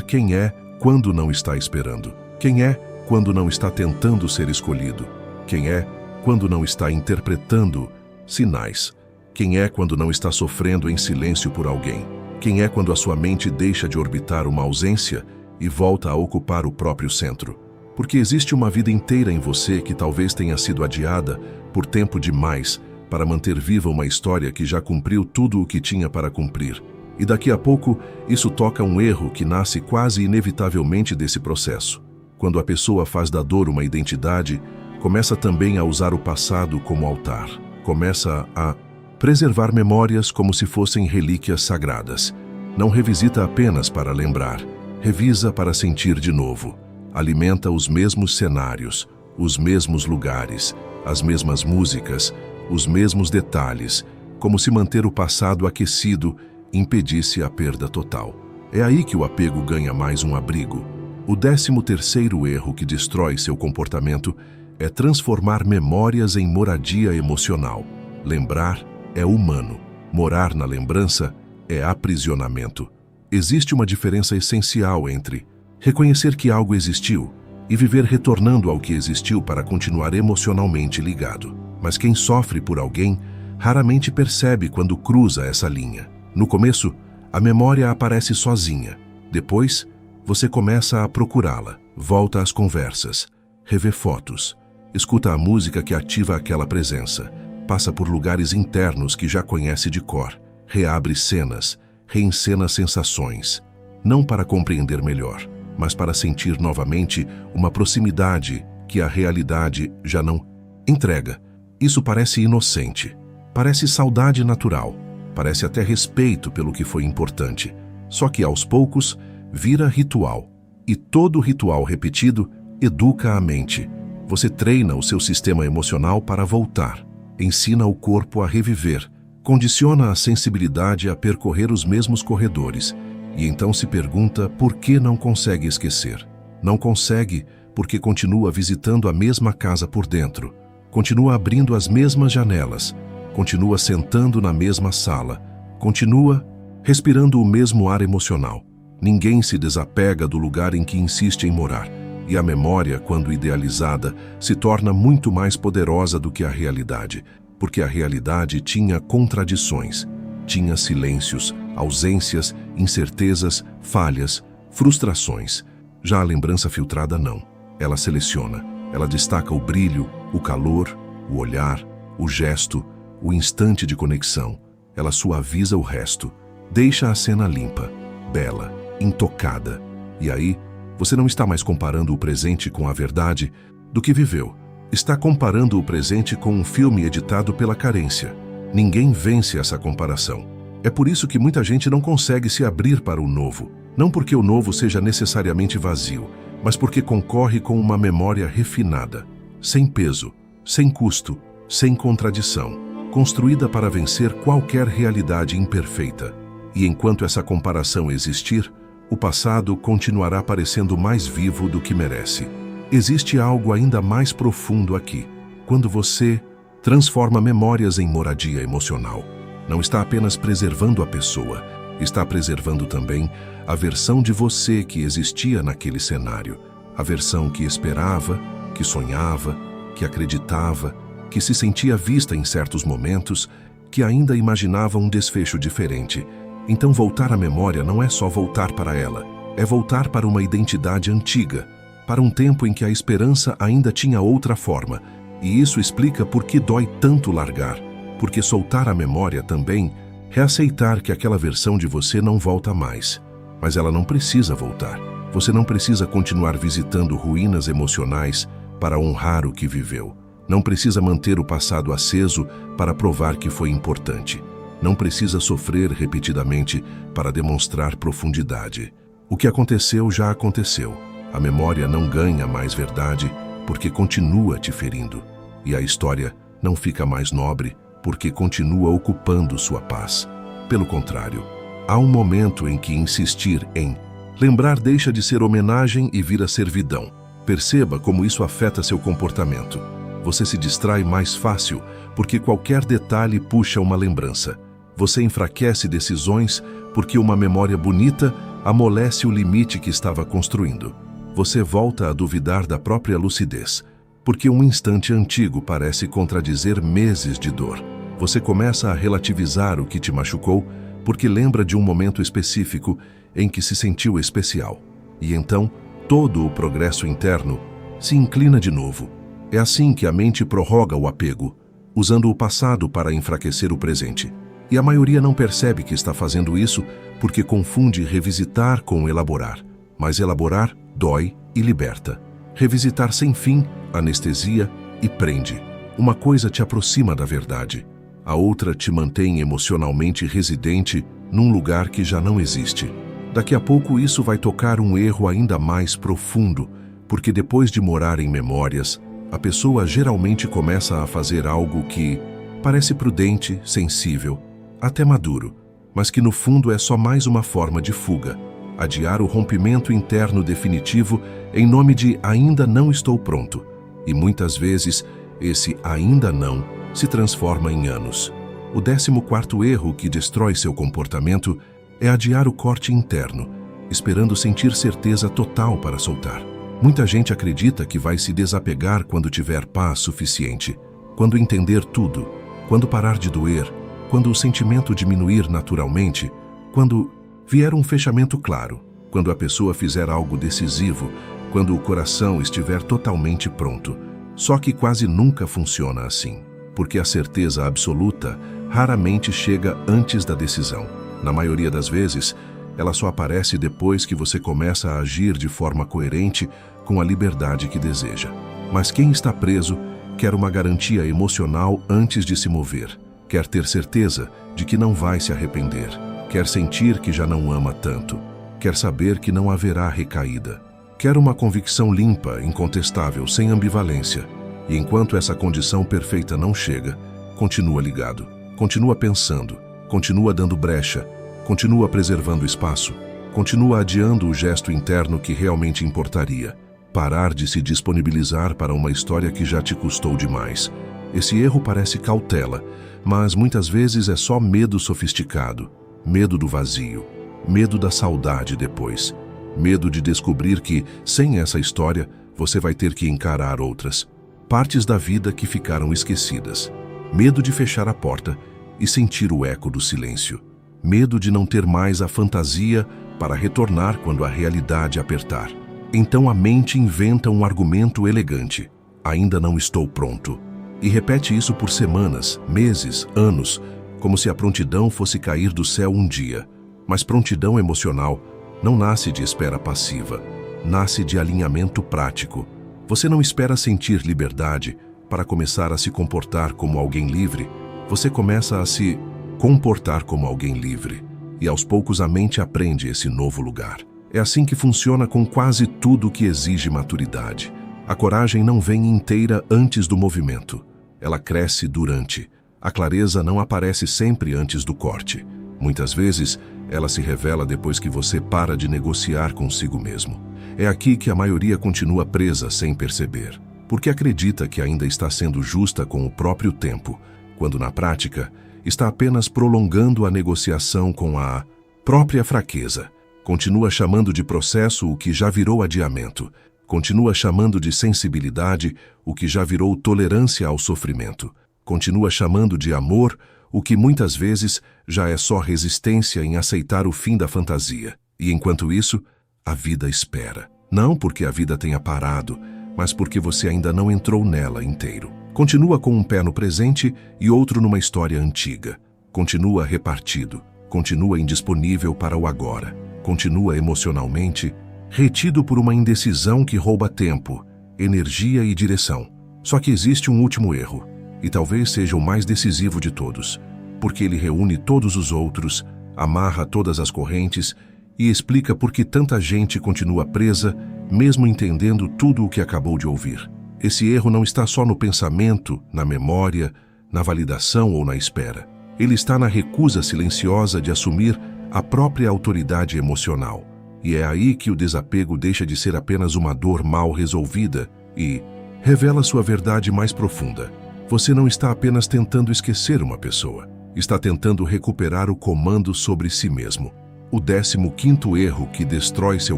quem é quando não está esperando. Quem é quando não está tentando ser escolhido. Quem é quando não está interpretando sinais. Quem é quando não está sofrendo em silêncio por alguém. Quem é quando a sua mente deixa de orbitar uma ausência e volta a ocupar o próprio centro. Porque existe uma vida inteira em você que talvez tenha sido adiada por tempo demais para manter viva uma história que já cumpriu tudo o que tinha para cumprir. E daqui a pouco, isso toca um erro que nasce quase inevitavelmente desse processo. Quando a pessoa faz da dor uma identidade, começa também a usar o passado como altar. Começa a preservar memórias como se fossem relíquias sagradas. Não revisita apenas para lembrar, revisa para sentir de novo. Alimenta os mesmos cenários, os mesmos lugares, as mesmas músicas, os mesmos detalhes, como se manter o passado aquecido impedisse a perda total. É aí que o apego ganha mais um abrigo. O 13º erro que destrói seu comportamento é transformar memórias em moradia emocional. Lembrar é humano. Morar na lembrança é aprisionamento. Existe uma diferença essencial entre reconhecer que algo existiu e viver retornando ao que existiu para continuar emocionalmente ligado. Mas quem sofre por alguém raramente percebe quando cruza essa linha. No começo, a memória aparece sozinha. Depois, você começa a procurá-la, volta às conversas, revê fotos, escuta a música que ativa aquela presença, passa por lugares internos que já conhece de cor, reabre cenas, reencena sensações, não para compreender melhor, mas para sentir novamente uma proximidade que a realidade já não entrega. Isso parece inocente, parece saudade natural, parece até respeito pelo que foi importante. Só que aos poucos vira ritual. E todo ritual repetido educa a mente. Você treina o seu sistema emocional para voltar, ensina o corpo a reviver, condiciona a sensibilidade a percorrer os mesmos corredores e então se pergunta por que não consegue esquecer. Não consegue porque continua visitando a mesma casa por dentro, continua abrindo as mesmas janelas, continua sentando na mesma sala, continua respirando o mesmo ar emocional. Ninguém se desapega do lugar em que insiste em morar, e a memória, quando idealizada, se torna muito mais poderosa do que a realidade, porque a realidade tinha contradições, tinha silêncios, ausências, incertezas, falhas, frustrações. Já a lembrança filtrada não. Ela seleciona, ela destaca o brilho, o calor, o olhar, o gesto, o instante de conexão. Ela suaviza o resto, deixa a cena limpa, bela, intocada. E aí, você não está mais comparando o presente com a verdade do que viveu. Está comparando o presente com um filme editado pela carência. Ninguém vence essa comparação. É por isso que muita gente não consegue se abrir para o novo. Não porque o novo seja necessariamente vazio, mas porque concorre com uma memória refinada, sem peso, sem custo, sem contradição, construída para vencer qualquer realidade imperfeita. E enquanto essa comparação existir, o passado continuará parecendo mais vivo do que merece. Existe algo ainda mais profundo aqui. Quando você transforma memórias em moradia emocional, não está apenas preservando a pessoa, está preservando também a versão de você que existia naquele cenário, a versão que esperava, que sonhava, que acreditava, que se sentia vista em certos momentos, que ainda imaginava um desfecho diferente. Então voltar à memória não é só voltar para ela, é voltar para uma identidade antiga, para um tempo em que a esperança ainda tinha outra forma. E isso explica por que dói tanto largar, porque soltar a memória também é aceitar que aquela versão de você não volta mais. Mas ela não precisa voltar. Você não precisa continuar visitando ruínas emocionais para honrar o que viveu. Não precisa manter o passado aceso para provar que foi importante. Não precisa sofrer repetidamente para demonstrar profundidade. O que aconteceu já aconteceu. A memória não ganha mais verdade porque continua te ferindo. E a história não fica mais nobre porque continua ocupando sua paz. Pelo contrário, há um momento em que insistir em lembrar deixa de ser homenagem e vira servidão. Perceba como isso afeta seu comportamento. Você se distrai mais fácil porque qualquer detalhe puxa uma lembrança. Você enfraquece decisões porque uma memória bonita amolece o limite que estava construindo. Você volta a duvidar da própria lucidez, porque um instante antigo parece contradizer meses de dor. Você começa a relativizar o que te machucou porque lembra de um momento específico em que se sentiu especial. E então, todo o progresso interno se inclina de novo. É assim que a mente prorroga o apego, usando o passado para enfraquecer o presente. E a maioria não percebe que está fazendo isso porque confunde revisitar com elaborar. Mas elaborar dói e liberta. Revisitar sem fim anestesia e prende. Uma coisa te aproxima da verdade. A outra te mantém emocionalmente residente num lugar que já não existe. Daqui a pouco isso vai tocar um erro ainda mais profundo, porque depois de morar em memórias, a pessoa geralmente começa a fazer algo que parece prudente, sensível, até maduro, mas que no fundo é só mais uma forma de fuga. Adiar o rompimento interno definitivo em nome de ainda não estou pronto. E muitas vezes, esse ainda não se transforma em anos. O 14º erro que destrói seu comportamento é adiar o corte interno, esperando sentir certeza total para soltar. Muita gente acredita que vai se desapegar quando tiver paz suficiente, quando entender tudo, quando parar de doer, quando o sentimento diminuir naturalmente, quando vier um fechamento claro, quando a pessoa fizer algo decisivo, quando o coração estiver totalmente pronto. Só que quase nunca funciona assim, porque a certeza absoluta raramente chega antes da decisão. Na maioria das vezes, ela só aparece depois que você começa a agir de forma coerente com a liberdade que deseja. Mas quem está preso quer uma garantia emocional antes de se mover, quer ter certeza de que não vai se arrepender, quer sentir que já não ama tanto, quer saber que não haverá recaída. Quer uma convicção limpa, incontestável, sem ambivalência. E enquanto essa condição perfeita não chega, continua ligado, continua pensando, continua dando brecha, continua preservando espaço, continua adiando o gesto interno que realmente importaria. Parar de se disponibilizar para uma história que já te custou demais. Esse erro parece cautela, mas muitas vezes é só medo sofisticado. Medo do vazio, medo da saudade depois. Medo de descobrir que, sem essa história, você vai ter que encarar outras. Partes da vida que ficaram esquecidas. Medo de fechar a porta e sentir o eco do silêncio. Medo de não ter mais a fantasia para retornar quando a realidade apertar. Então a mente inventa um argumento elegante. Ainda não estou pronto. E repete isso por semanas, meses, anos, como se a prontidão fosse cair do céu um dia. Mas prontidão emocional não nasce de espera passiva, nasce de alinhamento prático. Você não espera sentir liberdade para começar a se comportar como alguém livre. Você começa a se comportar como alguém livre. E aos poucos a mente aprende esse novo lugar. É assim que funciona com quase tudo que exige maturidade. A coragem não vem inteira antes do movimento. Ela cresce durante. A clareza não aparece sempre antes do corte. Muitas vezes, ela se revela depois que você para de negociar consigo mesmo. É aqui que a maioria continua presa sem perceber, porque acredita que ainda está sendo justa com o próprio tempo, quando na prática está apenas prolongando a negociação com a própria fraqueza. Continua chamando de processo o que já virou adiamento. Continua chamando de sensibilidade o que já virou tolerância ao sofrimento. Continua chamando de amor o que muitas vezes já é só resistência em aceitar o fim da fantasia. E enquanto isso, a vida espera. Não porque a vida tenha parado, mas porque você ainda não entrou nela inteiro. Continua com um pé no presente e outro numa história antiga. Continua repartido. Continua indisponível para o agora. Continua emocionalmente retido por uma indecisão que rouba tempo, energia e direção. Só que existe um último erro. E talvez seja o mais decisivo de todos, porque ele reúne todos os outros, amarra todas as correntes e explica por que tanta gente continua presa, mesmo entendendo tudo o que acabou de ouvir. Esse erro não está só no pensamento, na memória, na validação ou na espera. Ele está na recusa silenciosa de assumir a própria autoridade emocional. E é aí que o desapego deixa de ser apenas uma dor mal resolvida e revela sua verdade mais profunda. Você não está apenas tentando esquecer uma pessoa, está tentando recuperar o comando sobre si mesmo. O 15º erro que destrói seu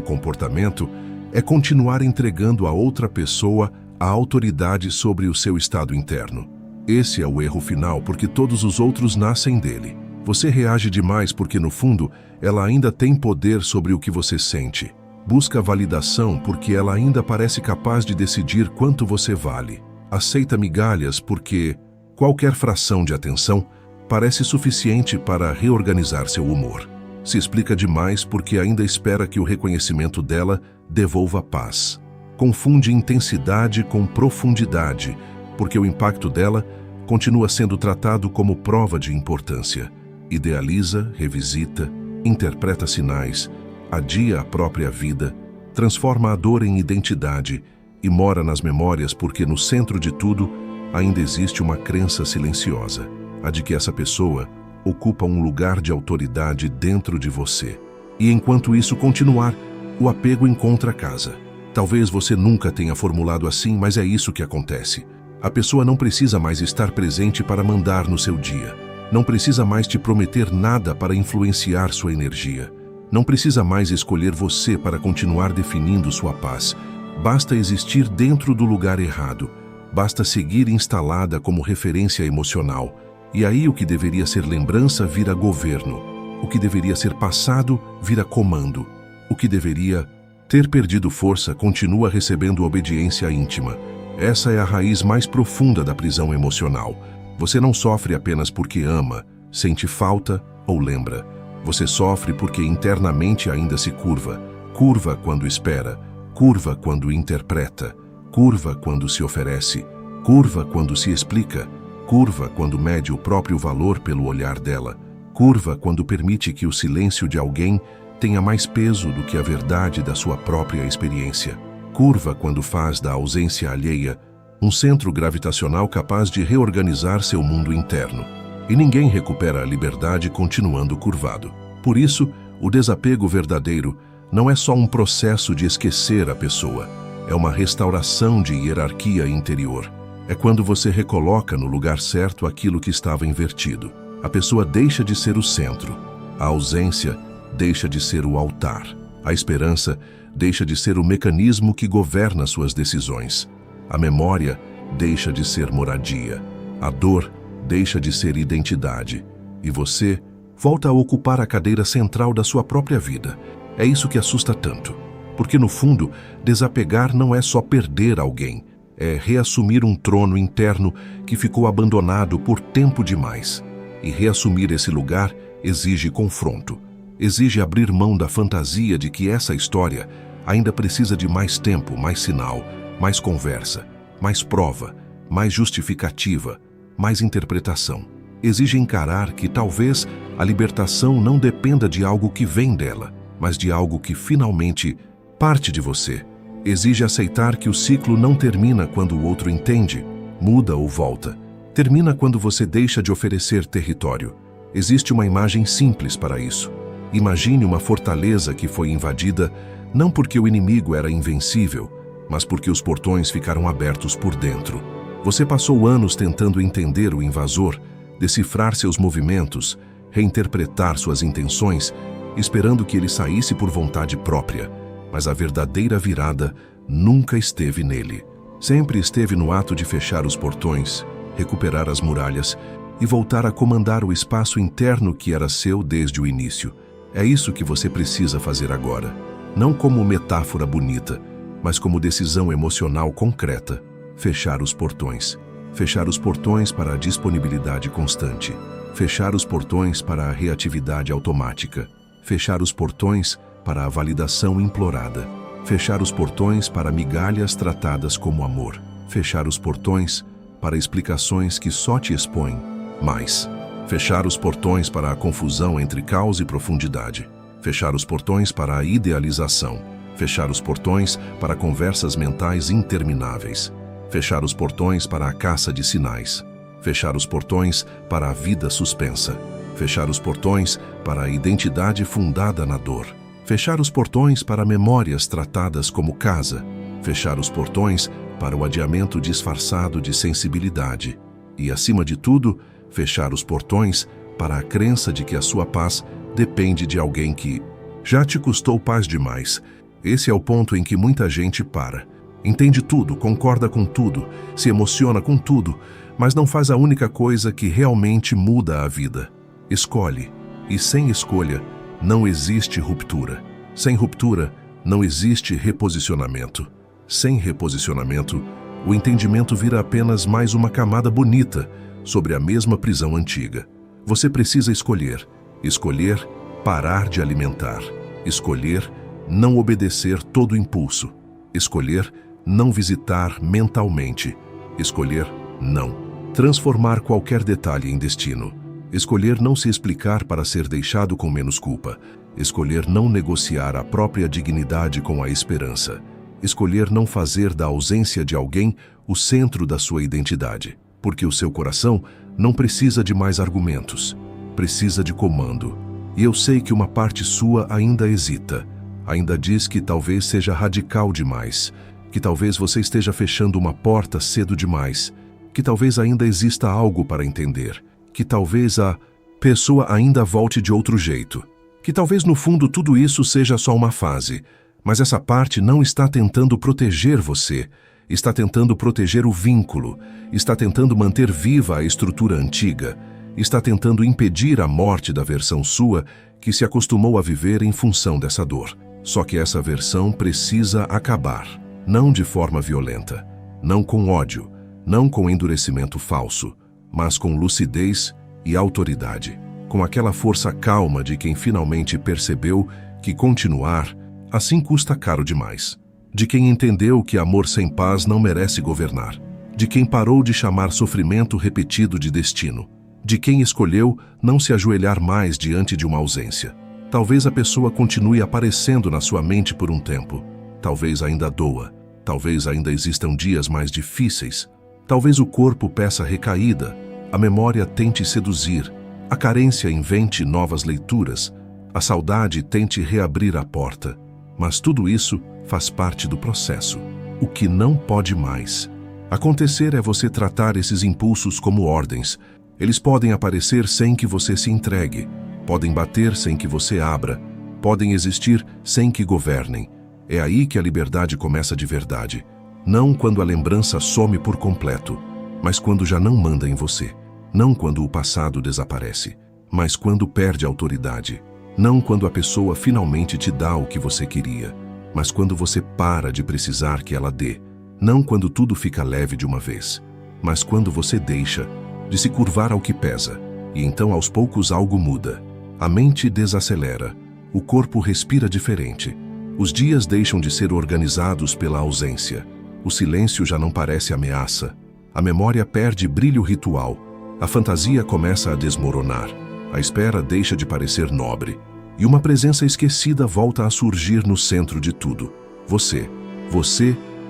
comportamento é continuar entregando a outra pessoa a autoridade sobre o seu estado interno. Esse é o erro final, porque todos os outros nascem dele. Você reage demais porque, no fundo, ela ainda tem poder sobre o que você sente. Busca validação porque ela ainda parece capaz de decidir quanto você vale. Aceita migalhas porque qualquer fração de atenção parece suficiente para reorganizar seu humor. Se explica demais porque ainda espera que o reconhecimento dela devolva paz. Confunde intensidade com profundidade, porque o impacto dela continua sendo tratado como prova de importância. Idealiza, revisita, interpreta sinais, adia a própria vida, transforma a dor em identidade e mora nas memórias porque no centro de tudo ainda existe uma crença silenciosa, a de que essa pessoa ocupa um lugar de autoridade dentro de você. E enquanto isso continuar, o apego encontra casa. Talvez você nunca tenha formulado assim, mas é isso que acontece. A pessoa não precisa mais estar presente para mandar no seu dia. Não precisa mais te prometer nada para influenciar sua energia. Não precisa mais escolher você para continuar definindo sua paz. Basta existir dentro do lugar errado. Basta seguir instalada como referência emocional. E aí o que deveria ser lembrança vira governo. O que deveria ser passado vira comando. O que deveria ter perdido força continua recebendo obediência íntima. Essa é a raiz mais profunda da prisão emocional. Você não sofre apenas porque ama, sente falta ou lembra. Você sofre porque internamente ainda se curva. Curva quando espera, curva quando interpreta, curva quando se oferece, curva quando se explica, curva quando mede o próprio valor pelo olhar dela, curva quando permite que o silêncio de alguém tenha mais peso do que a verdade da sua própria experiência. Curva quando faz da ausência alheia um centro gravitacional capaz de reorganizar seu mundo interno. E ninguém recupera a liberdade continuando curvado. Por isso, o desapego verdadeiro não é só um processo de esquecer a pessoa, é uma restauração de hierarquia interior. É quando você recoloca no lugar certo aquilo que estava invertido. A pessoa deixa de ser o centro, a ausência deixa de ser o altar, a esperança deixa de ser o mecanismo que governa suas decisões, a memória deixa de ser moradia, a dor deixa de ser identidade, e você volta a ocupar a cadeira central da sua própria vida. É isso que assusta tanto, porque no fundo, desapegar não é só perder alguém, é reassumir um trono interno que ficou abandonado por tempo demais. E reassumir esse lugar exige confronto, exige abrir mão da fantasia de que essa história ainda precisa de mais tempo, mais sinal, mais conversa, mais prova, mais justificativa, mais interpretação. Exige encarar que talvez a libertação não dependa de algo que vem dela, mas de algo que finalmente parte de você. Exige aceitar que o ciclo não termina quando o outro entende, muda ou volta. Termina quando você deixa de oferecer território. Existe uma imagem simples para isso. Imagine uma fortaleza que foi invadida não porque o inimigo era invencível, mas porque os portões ficaram abertos por dentro. Você passou anos tentando entender o invasor, decifrar seus movimentos, reinterpretar suas intenções, esperando que ele saísse por vontade própria. Mas a verdadeira virada nunca esteve nele. Sempre esteve no ato de fechar os portões, recuperar as muralhas e voltar a comandar o espaço interno que era seu desde o início. É isso que você precisa fazer agora. Não como metáfora bonita, mas como decisão emocional concreta. Fechar os portões. Fechar os portões para a disponibilidade constante. Fechar os portões para a reatividade automática. Fechar os portões para a validação implorada. Fechar os portões para migalhas tratadas como amor. Fechar os portões para explicações que só te expõem mais. Fechar os portões para a confusão entre caos e profundidade. Fechar os portões para a idealização. Fechar os portões para conversas mentais intermináveis. Fechar os portões para a caça de sinais. Fechar os portões para a vida suspensa. Fechar os portões para a identidade fundada na dor. Fechar os portões para memórias tratadas como casa. Fechar os portões para o adiamento disfarçado de sensibilidade. E, acima de tudo, fechar os portões para a crença de que a sua paz depende de alguém que já te custou paz demais. Esse é o ponto em que muita gente para. Entende tudo, concorda com tudo, se emociona com tudo, mas não faz a única coisa que realmente muda a vida. Escolhe. E sem escolha, não existe ruptura. Sem ruptura, não existe reposicionamento. Sem reposicionamento, o entendimento vira apenas mais uma camada bonita sobre a mesma prisão antiga. Você precisa escolher. Escolher parar de alimentar. Escolher não obedecer todo impulso. Escolher não visitar mentalmente. Escolher não transformar qualquer detalhe em destino. Escolher não se explicar para ser deixado com menos culpa. Escolher não negociar a própria dignidade com a esperança. Escolher não fazer da ausência de alguém o centro da sua identidade. Porque o seu coração não precisa de mais argumentos. Precisa de comando. E eu sei que uma parte sua ainda hesita. Ainda diz que talvez seja radical demais. Que talvez você esteja fechando uma porta cedo demais. Que talvez ainda exista algo para entender. Que talvez a pessoa ainda volte de outro jeito. Que talvez no fundo tudo isso seja só uma fase. Mas essa parte não está tentando proteger você. Está tentando proteger o vínculo. Está tentando manter viva a estrutura antiga. Está tentando impedir a morte da versão sua que se acostumou a viver em função dessa dor. Só que essa versão precisa acabar. Não de forma violenta. Não com ódio. Não com endurecimento falso. Mas com lucidez e autoridade. Com aquela força calma de quem finalmente percebeu que continuar assim custa caro demais. De quem entendeu que amor sem paz não merece governar. De quem parou de chamar sofrimento repetido de destino. De quem escolheu não se ajoelhar mais diante de uma ausência. Talvez a pessoa continue aparecendo na sua mente por um tempo. Talvez ainda doa. Talvez ainda existam dias mais difíceis. Talvez o corpo peça recaída. A memória tente seduzir. A carência invente novas leituras. A saudade tente reabrir a porta. Mas tudo isso faz parte do processo. O que não pode mais acontecer é você tratar esses impulsos como ordens. Eles podem aparecer sem que você se entregue. Podem bater sem que você abra. Podem existir sem que governem. É aí que a liberdade começa de verdade. Não quando a lembrança some por completo, mas quando já não manda em você. Não quando o passado desaparece, mas quando perde autoridade. Não quando a pessoa finalmente te dá o que você queria, mas quando você para de precisar que ela dê. Não quando tudo fica leve de uma vez, mas quando você deixa de se curvar ao que pesa, e então aos poucos algo muda. A mente desacelera, o corpo respira diferente, os dias deixam de ser organizados pela ausência, o silêncio já não parece ameaça, a memória perde brilho ritual, a fantasia começa a desmoronar. A espera deixa de parecer nobre, e uma presença esquecida volta a surgir no centro de tudo. Você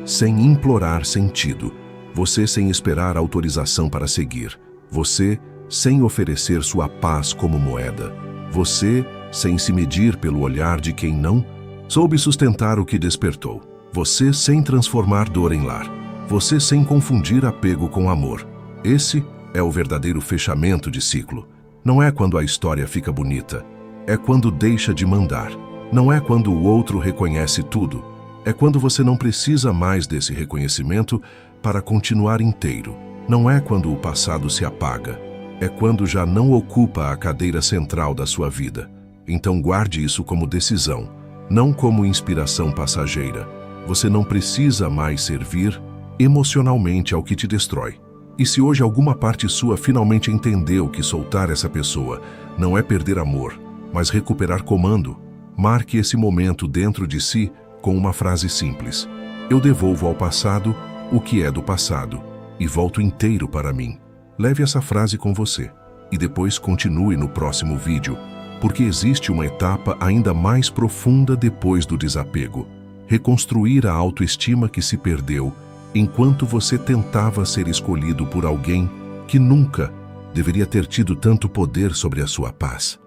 sem implorar sentido. Você sem esperar autorização para seguir. Você sem oferecer sua paz como moeda. Você sem se medir pelo olhar de quem não soube sustentar o que despertou. Você sem transformar dor em lar. Você sem confundir apego com amor. Esse é o verdadeiro fechamento de ciclo. Não é quando a história fica bonita, é quando deixa de mandar. Não é quando o outro reconhece tudo, é quando você não precisa mais desse reconhecimento para continuar inteiro. Não é quando o passado se apaga, é quando já não ocupa a cadeira central da sua vida. Então guarde isso como decisão, não como inspiração passageira. Você não precisa mais servir emocionalmente ao que te destrói. E se hoje alguma parte sua finalmente entendeu que soltar essa pessoa não é perder amor, mas recuperar comando, marque esse momento dentro de si com uma frase simples. Eu devolvo ao passado o que é do passado e volto inteiro para mim. Leve essa frase com você e depois continue no próximo vídeo, porque existe uma etapa ainda mais profunda depois do desapego. reconstruir a autoestima que se perdeu enquanto você tentava ser escolhido por alguém que nunca deveria ter tido tanto poder sobre a sua paz.